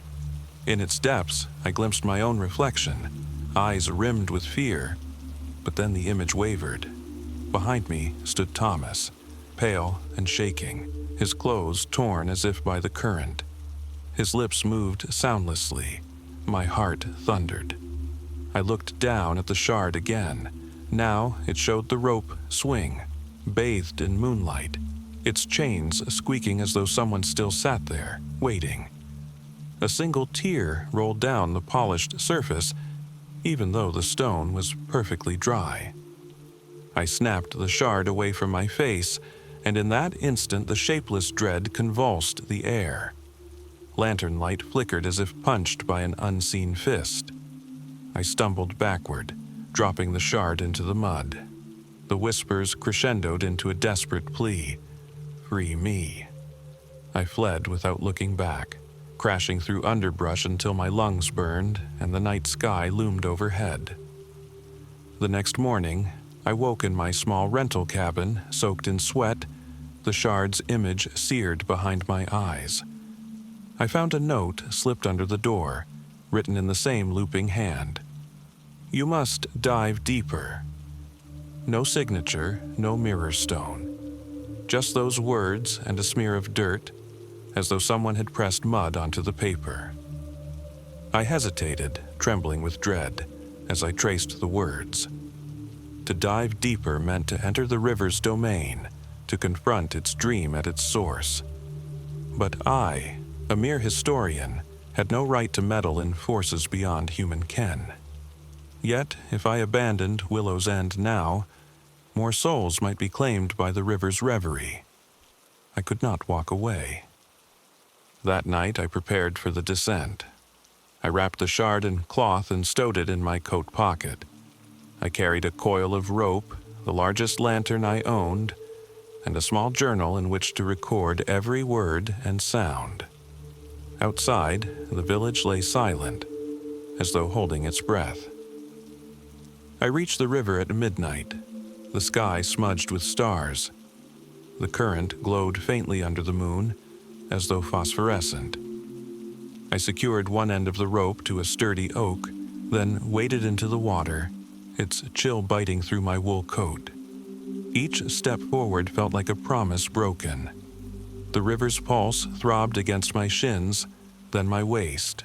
In its depths, I glimpsed my own reflection, eyes rimmed with fear. But then the image wavered. Behind me stood Thomas, pale and shaking, his clothes torn as if by the current. His lips moved soundlessly. My heart thundered. I looked down at the shard again. Now it showed the rope swing, bathed in moonlight, its chains squeaking as though someone still sat there, waiting. A single tear rolled down the polished surface, even though the stone was perfectly dry. I snapped the shard away from my face, and in that instant the shapeless dread convulsed the air. Lantern light flickered as if punched by an unseen fist. I stumbled backward, dropping the shard into the mud. The whispers crescendoed into a desperate plea. Free me. I fled without looking back, crashing through underbrush until my lungs burned and the night sky loomed overhead. The next morning, I woke in my small rental cabin, soaked in sweat, the shard's image seared behind my eyes. I found a note slipped under the door, written in the same looping hand. You must dive deeper. No signature, no mirror stone. Just those words and a smear of dirt, as though someone had pressed mud onto the paper. I hesitated, trembling with dread, as I traced the words. To dive deeper meant to enter the river's domain, to confront its dream at its source. But I, a mere historian, had no right to meddle in forces beyond human ken. Yet, if I abandoned Willow's End now, more souls might be claimed by the river's reverie. I could not walk away. That night I prepared for the descent. I wrapped the shard in cloth and stowed it in my coat pocket. I carried a coil of rope, the largest lantern I owned, and a small journal in which to record every word and sound. Outside, the village lay silent, as though holding its breath. I reached the river at midnight, the sky smudged with stars. The current glowed faintly under the moon, as though phosphorescent. I secured one end of the rope to a sturdy oak, then waded into the water, its chill biting through my wool coat. Each step forward felt like a promise broken. The river's pulse throbbed against my shins, then my waist.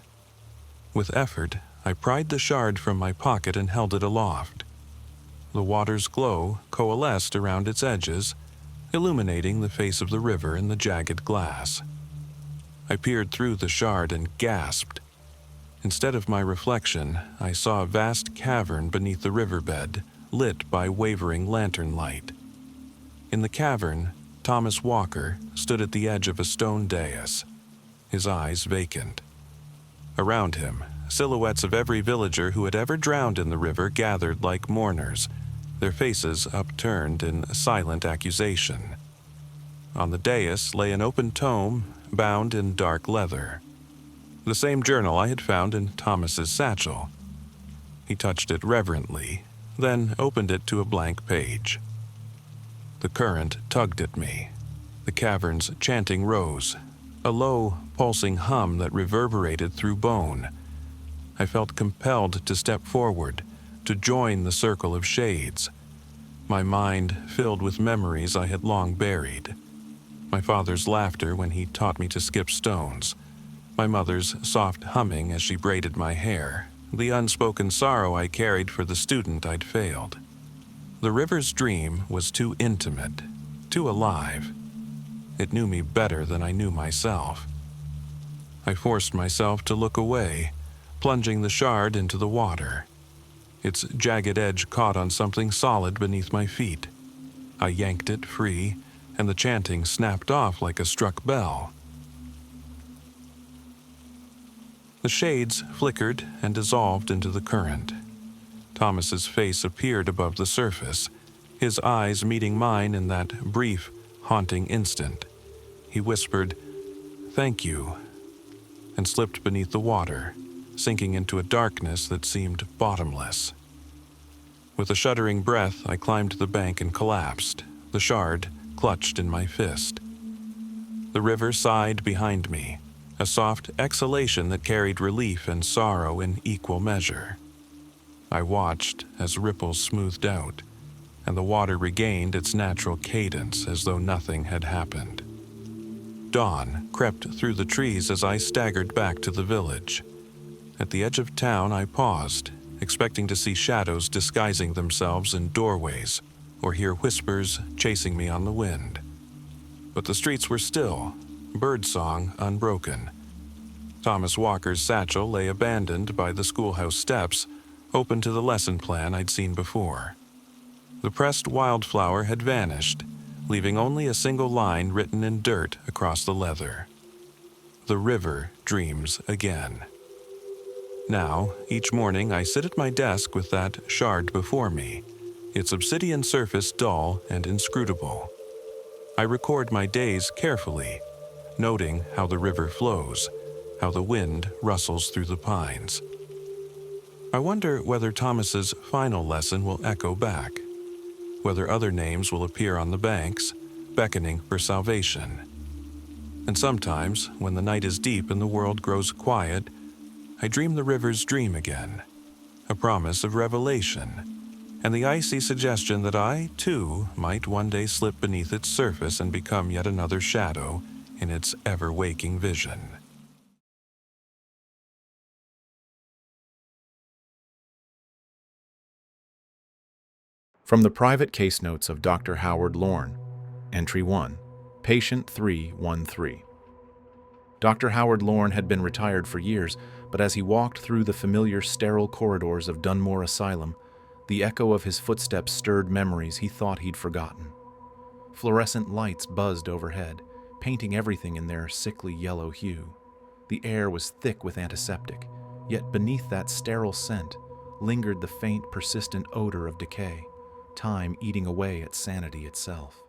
With effort, I pried the shard from my pocket and held it aloft. The water's glow coalesced around its edges, illuminating the face of the river in the jagged glass. I peered through the shard and gasped. Instead of my reflection, I saw a vast cavern beneath the riverbed, lit by wavering lantern light. In the cavern, Thomas Walker stood at the edge of a stone dais, his eyes vacant. Around him, silhouettes of every villager who had ever drowned in the river gathered like mourners, their faces upturned in silent accusation. On the dais lay an open tome bound in dark leather, the same journal I had found in Thomas's satchel. He touched it reverently, then opened it to a blank page. The current tugged at me. The cavern's chanting rose, a low, pulsing hum that reverberated through bone. I felt compelled to step forward, to join the circle of shades. My mind filled with memories I had long buried. My father's laughter when he taught me to skip stones, my mother's soft humming as she braided my hair, the unspoken sorrow I carried for the student I'd failed. The river's dream was too intimate, too alive. It knew me better than I knew myself. I forced myself to look away, plunging the shard into the water. Its jagged edge caught on something solid beneath my feet. I yanked it free, and the chanting snapped off like a struck bell. The shades flickered and dissolved into the current. Thomas's face appeared above the surface, his eyes meeting mine in that brief, haunting instant. He whispered, "Thank you," and slipped beneath the water, sinking into a darkness that seemed bottomless. With a shuddering breath, I climbed the bank and collapsed, the shard clutched in my fist. The river sighed behind me, a soft exhalation that carried relief and sorrow in equal measure. I watched as ripples smoothed out, and the water regained its natural cadence as though nothing had happened. Dawn crept through the trees as I staggered back to the village. At the edge of town, I paused, expecting to see shadows disguising themselves in doorways or hear whispers chasing me on the wind. But the streets were still, birdsong unbroken. Thomas Walker's satchel lay abandoned by the schoolhouse steps, open to the lesson plan I'd seen before. The pressed wildflower had vanished, leaving only a single line written in dirt across the leather. The river dreams again. Now, each morning I sit at my desk with that shard before me, its obsidian surface dull and inscrutable. I record my days carefully, noting how the river flows, how the wind rustles through the pines. I wonder whether Thomas's final lesson will echo back, whether other names will appear on the banks, beckoning for salvation. And sometimes, when the night is deep and the world grows quiet, I dream the river's dream again, a promise of revelation, and the icy suggestion that I, too, might one day slip beneath its surface and become yet another shadow in its ever-waking vision. From the private case notes of Dr. Howard Lorne, Entry 1, Patient 313. Dr. Howard Lorne had been retired for years, but as he walked through the familiar sterile corridors of Dunmore Asylum, the echo of his footsteps stirred memories he thought he'd forgotten. Fluorescent lights buzzed overhead, painting everything in their sickly yellow hue. The air was thick with antiseptic, yet beneath that sterile scent lingered the faint, persistent odor of decay, time eating away at sanity itself.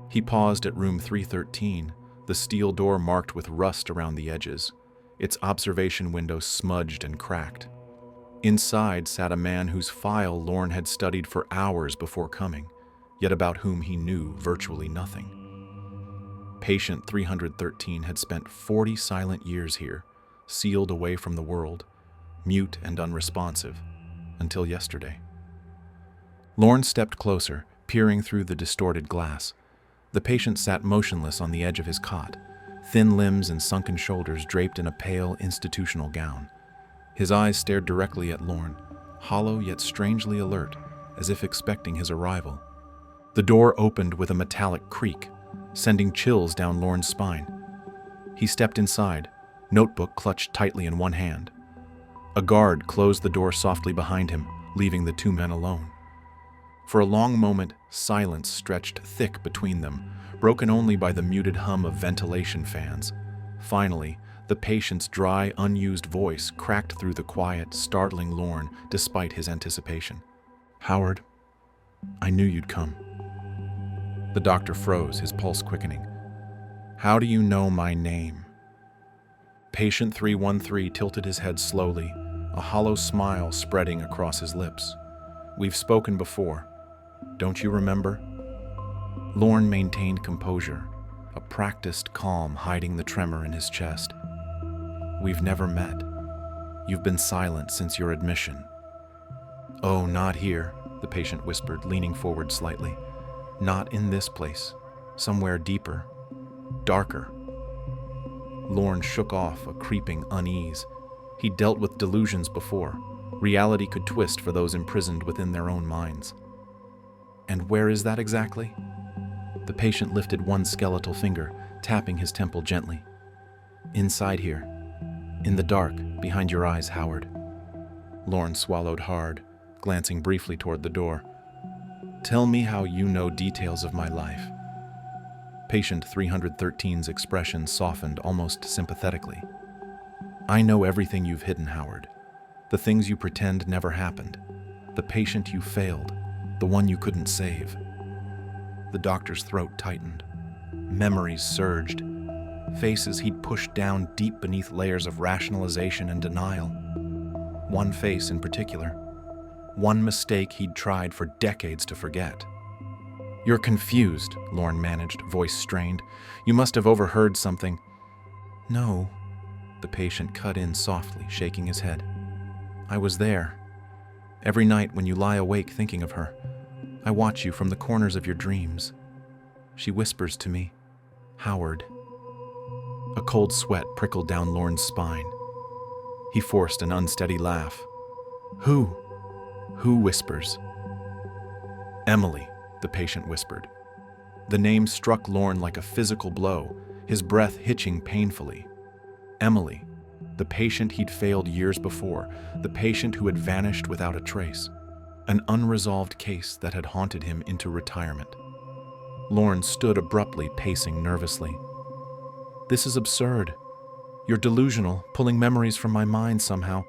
He paused at room 313, the steel door marked with rust around the edges, its observation window smudged and cracked. Inside sat a man whose file Lorne had studied for hours before coming, yet about whom he knew virtually nothing. Patient 313 had spent 40 silent years here, sealed away from the world, mute and unresponsive, until yesterday. Lorne stepped closer, peering through the distorted glass. The patient sat motionless on the edge of his cot, thin limbs and sunken shoulders draped in a pale institutional gown. His eyes stared directly at Lorne, hollow yet strangely alert, as if expecting his arrival. The door opened with a metallic creak, sending chills down Lorne's spine. He stepped inside, notebook clutched tightly in one hand. A guard closed the door softly behind him, leaving the two men alone. For a long moment, silence stretched thick between them, broken only by the muted hum of ventilation fans. Finally, the patient's dry, unused voice cracked through the quiet, startling Lorne despite his anticipation. "Howard, I knew you'd come." The doctor froze, his pulse quickening. "How do you know my name?" Patient 313 tilted his head slowly, a hollow smile spreading across his lips. "We've spoken before. Don't you remember?" Lorne maintained composure, a practiced calm hiding the tremor in his chest. "We've never met. You've been silent since your admission." "Oh, not here," the patient whispered, leaning forward slightly. "Not in this place. Somewhere deeper. Darker." Lorne shook off a creeping unease. He dealt with delusions before. Reality could twist for those imprisoned within their own minds. "And where is that exactly?" The patient lifted one skeletal finger, tapping his temple gently. "Inside here. In the dark, behind your eyes, Howard." Lorne swallowed hard, glancing briefly toward the door. "Tell me how you know details of my life." Patient 313's expression softened almost sympathetically. "I know everything you've hidden, Howard. The things you pretend never happened. The patient you failed. The one you couldn't save." The doctor's throat tightened. Memories surged. Faces he'd pushed down deep beneath layers of rationalization and denial. One face in particular. One mistake he'd tried for decades to forget. "You're confused," Lorne managed, voice strained. "You must have overheard something." "No," the patient cut in softly, shaking his head. "I was there. Every night when you lie awake thinking of her, I watch you from the corners of your dreams. She whispers to me, 'Howard.'" A cold sweat prickled down Lorne's spine. He forced an unsteady laugh. Who? Who whispers? Emily, the patient whispered. The name struck Lorne like a physical blow, his breath hitching painfully. Emily, the patient he'd failed years before, the patient who had vanished without a trace. An unresolved case that had haunted him into retirement. Lorne stood abruptly, pacing nervously. This is absurd. You're delusional, pulling memories from my mind somehow.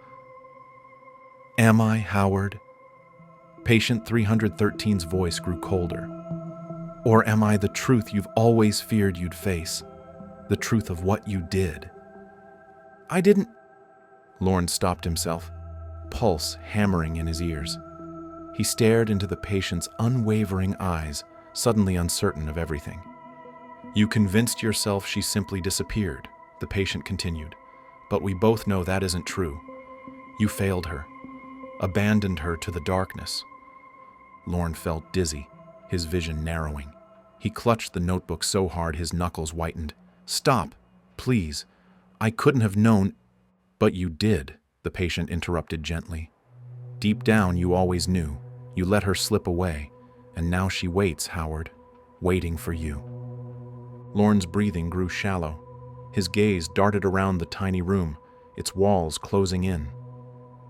Am I, Howard? Patient 313's voice grew colder. Or am I the truth you've always feared you'd face? The truth of what you did? I didn't... Lorne stopped himself, pulse hammering in his ears. He stared into the patient's unwavering eyes, suddenly uncertain of everything. You convinced yourself she simply disappeared, the patient continued. But we both know that isn't true. You failed her, abandoned her to the darkness. Lorne felt dizzy, his vision narrowing. He clutched the notebook so hard his knuckles whitened. Stop, please. I couldn't have known. But you did, the patient interrupted gently. Deep down, you always knew. You let her slip away, and now she waits, Howard, waiting for you. Lorne's breathing grew shallow. His gaze darted around the tiny room, its walls closing in.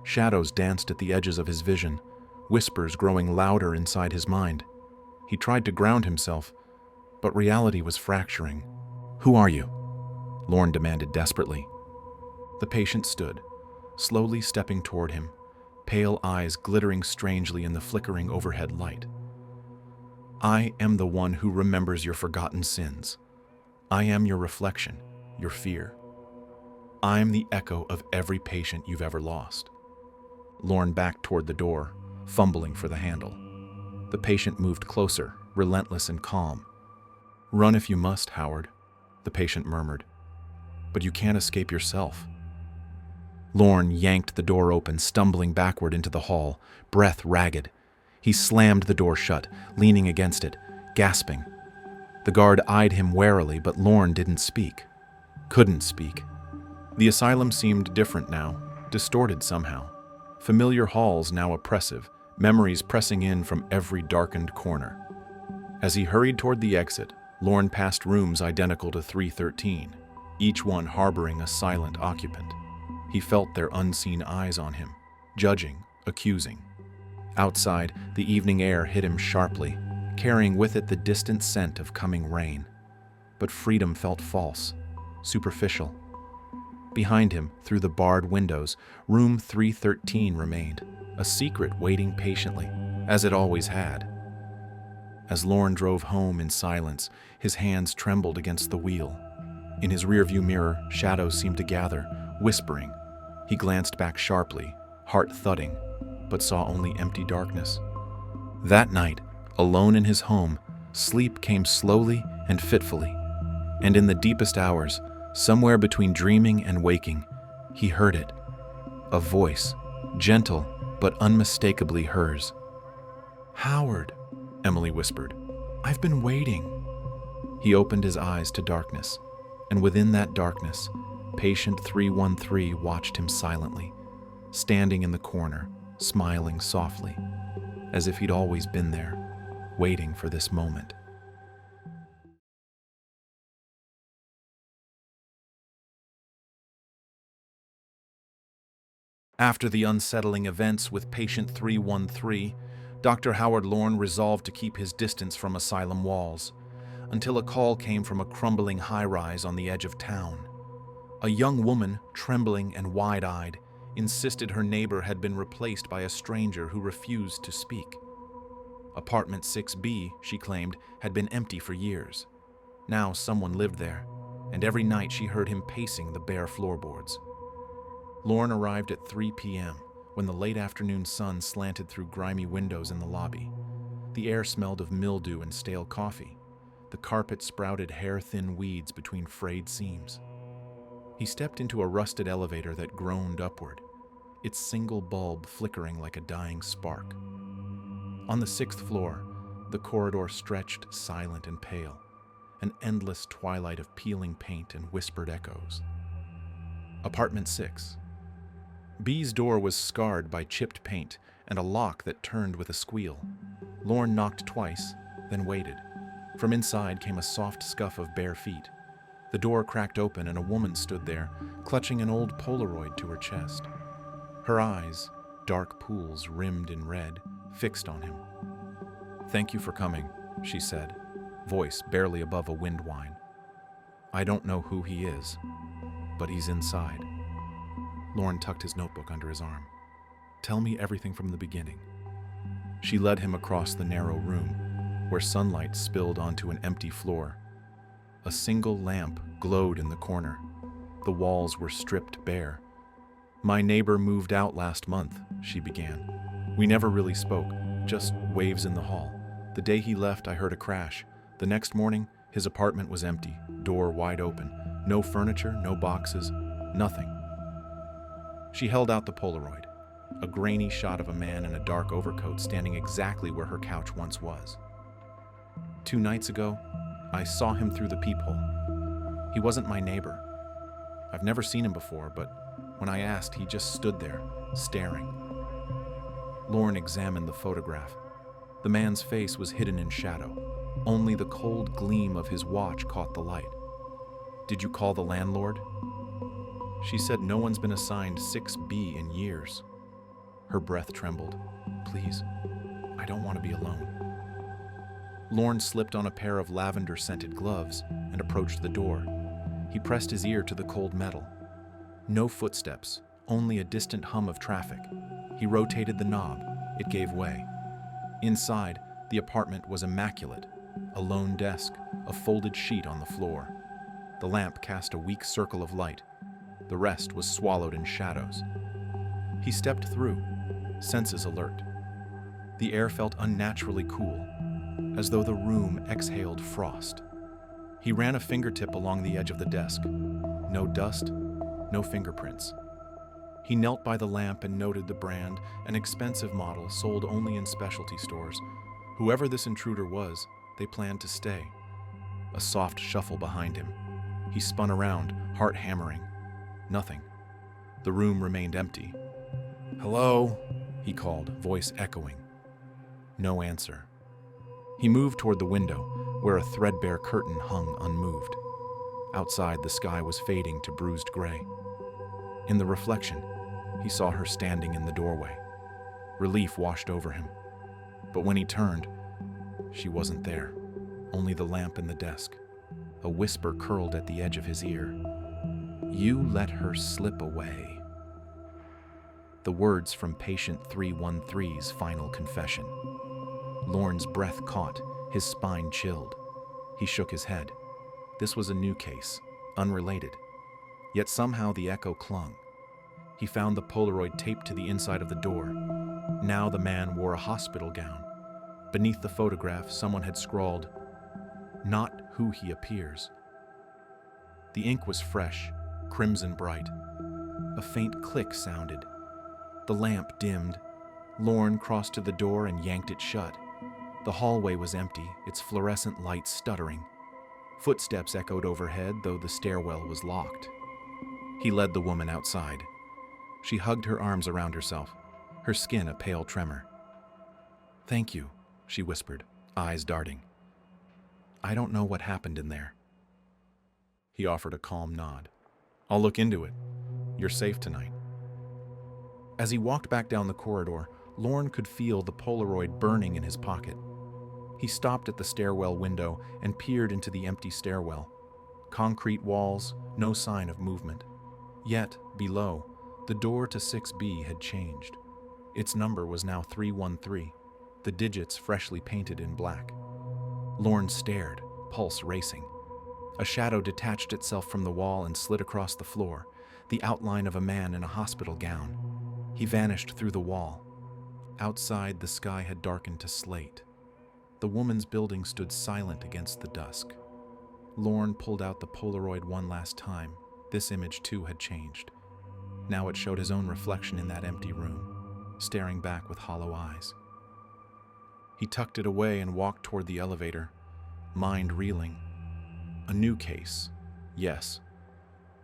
Shadows danced at the edges of his vision, whispers growing louder inside his mind. He tried to ground himself, but reality was fracturing. Who are you? Lorne demanded desperately. The patient stood, slowly stepping toward him, pale eyes glittering strangely in the flickering overhead light. I am the one who remembers your forgotten sins. I am your reflection, your fear. I'm the echo of every patient you've ever lost. Lorne backed toward the door, fumbling for the handle. The patient moved closer, relentless and calm. Run if you must, Howard, the patient murmured. But you can't escape yourself. Lorne yanked the door open, stumbling backward into the hall, breath ragged. He slammed the door shut, leaning against it, gasping. The guard eyed him warily, but Lorne didn't speak. Couldn't speak. The asylum seemed different now, distorted somehow. Familiar halls now oppressive, memories pressing in from every darkened corner. As he hurried toward the exit, Lorne passed rooms identical to 313, each one harboring a silent occupant. He felt their unseen eyes on him, judging, accusing. Outside, the evening air hit him sharply, carrying with it the distant scent of coming rain. But freedom felt false, superficial. Behind him, through the barred windows, room 313 remained, a secret waiting patiently, as it always had. As Lorne drove home in silence, his hands trembled against the wheel. In his rearview mirror, shadows seemed to gather, whispering. He glanced back sharply, heart thudding, but saw only empty darkness. That night, alone in his home, sleep came slowly and fitfully, and in the deepest hours, somewhere between dreaming and waking, he heard it. A voice, gentle but unmistakably hers. Howard, Emily whispered. I've been waiting. He opened his eyes to darkness, and within that darkness, patient 313 watched him silently, standing in the corner, smiling softly, as if he'd always been there, waiting for this moment. After the unsettling events with patient 313, Dr. Howard Lorne resolved to keep his distance from asylum walls, until a call came from a crumbling high-rise on the edge of town. A young woman, trembling and wide-eyed, insisted her neighbor had been replaced by a stranger who refused to speak. Apartment 6B, she claimed, had been empty for years. Now someone lived there, and every night she heard him pacing the bare floorboards. Lorne arrived at 3 p.m., when the late afternoon sun slanted through grimy windows in the lobby. The air smelled of mildew and stale coffee. The carpet sprouted hair-thin weeds between frayed seams. He stepped into a rusted elevator that groaned upward, its single bulb flickering like a dying spark. On the 6th floor, the corridor stretched silent and pale, an endless twilight of peeling paint and whispered echoes. Apartment 6. B's door was scarred by chipped paint and a lock that turned with a squeal. Lorne knocked twice, then waited. From inside came a soft scuff of bare feet. The door cracked open and a woman stood there, clutching an old Polaroid to her chest. Her eyes, dark pools rimmed in red, fixed on him. "Thank you for coming," she said, voice barely above a wind whine. "I don't know who he is, but he's inside." Lorne tucked his notebook under his arm. "Tell me everything from the beginning." She led him across the narrow room, where sunlight spilled onto an empty floor. A single lamp glowed in the corner. The walls were stripped bare. "My neighbor moved out last month," she began. "We never really spoke, just waves in the hall. The day he left, I heard a crash. The next morning, his apartment was empty, door wide open. No furniture, no boxes, nothing." She held out the Polaroid, a grainy shot of a man in a dark overcoat standing exactly where her couch once was. "2 nights ago, I saw him through the peephole. He wasn't my neighbor. I've never seen him before, but when I asked, he just stood there, staring." Lorne examined the photograph. The man's face was hidden in shadow. Only the cold gleam of his watch caught the light. "Did you call the landlord?" She said no one's been assigned 6B in years. Her breath trembled. "Please, I don't want to be alone." Lorne slipped on a pair of lavender-scented gloves and approached the door. He pressed his ear to the cold metal. No footsteps, only a distant hum of traffic. He rotated the knob. It gave way. Inside, the apartment was immaculate. A lone desk, a folded sheet on the floor. The lamp cast a weak circle of light. The rest was swallowed in shadows. He stepped through, senses alert. The air felt unnaturally cool, as though the room exhaled frost. He ran a fingertip along the edge of the desk. No dust, no fingerprints. He knelt by the lamp and noted the brand, an expensive model sold only in specialty stores. Whoever this intruder was, they planned to stay. A soft shuffle behind him. He spun around, heart hammering. Nothing. The room remained empty. "Hello?" he called, voice echoing. No answer. He moved toward the window, where a threadbare curtain hung unmoved. Outside, the sky was fading to bruised gray. In the reflection, he saw her standing in the doorway. Relief washed over him. But when he turned, she wasn't there, only the lamp in the desk. A whisper curled at the edge of his ear. "You let her slip away." The words from patient 313's final confession. Lorne's breath caught, his spine chilled. He shook his head. This was a new case, unrelated. Yet somehow the echo clung. He found the Polaroid taped to the inside of the door. Now the man wore a hospital gown. Beneath the photograph, someone had scrawled, "Not who he appears." The ink was fresh, crimson bright. A faint click sounded. The lamp dimmed. Lorne crossed to the door and yanked it shut. The hallway was empty, its fluorescent light stuttering. Footsteps echoed overhead, though the stairwell was locked. He led the woman outside. She hugged her arms around herself, her skin a pale tremor. "Thank you," she whispered, eyes darting. "I don't know what happened in there." He offered a calm nod. "I'll look into it. You're safe tonight." As he walked back down the corridor, Lorne could feel the Polaroid burning in his pocket. He stopped at the stairwell window and peered into the empty stairwell. Concrete walls, no sign of movement. Yet, below, the door to 6B had changed. Its number was now 313, the digits freshly painted in black. Lorne stared, pulse racing. A shadow detached itself from the wall and slid across the floor, the outline of a man in a hospital gown. He vanished through the wall. Outside, the sky had darkened to slate. The woman's building stood silent against the dusk. Lorne pulled out the Polaroid one last time. This image, too, had changed. Now it showed his own reflection in that empty room, staring back with hollow eyes. He tucked it away and walked toward the elevator, mind reeling. A new case, yes,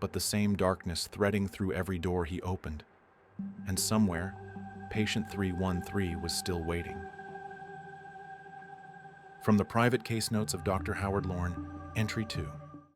but the same darkness threading through every door he opened. and somewhere, patient 313 was still waiting. From the private case notes of Dr. Howard Lorne, Entry 2.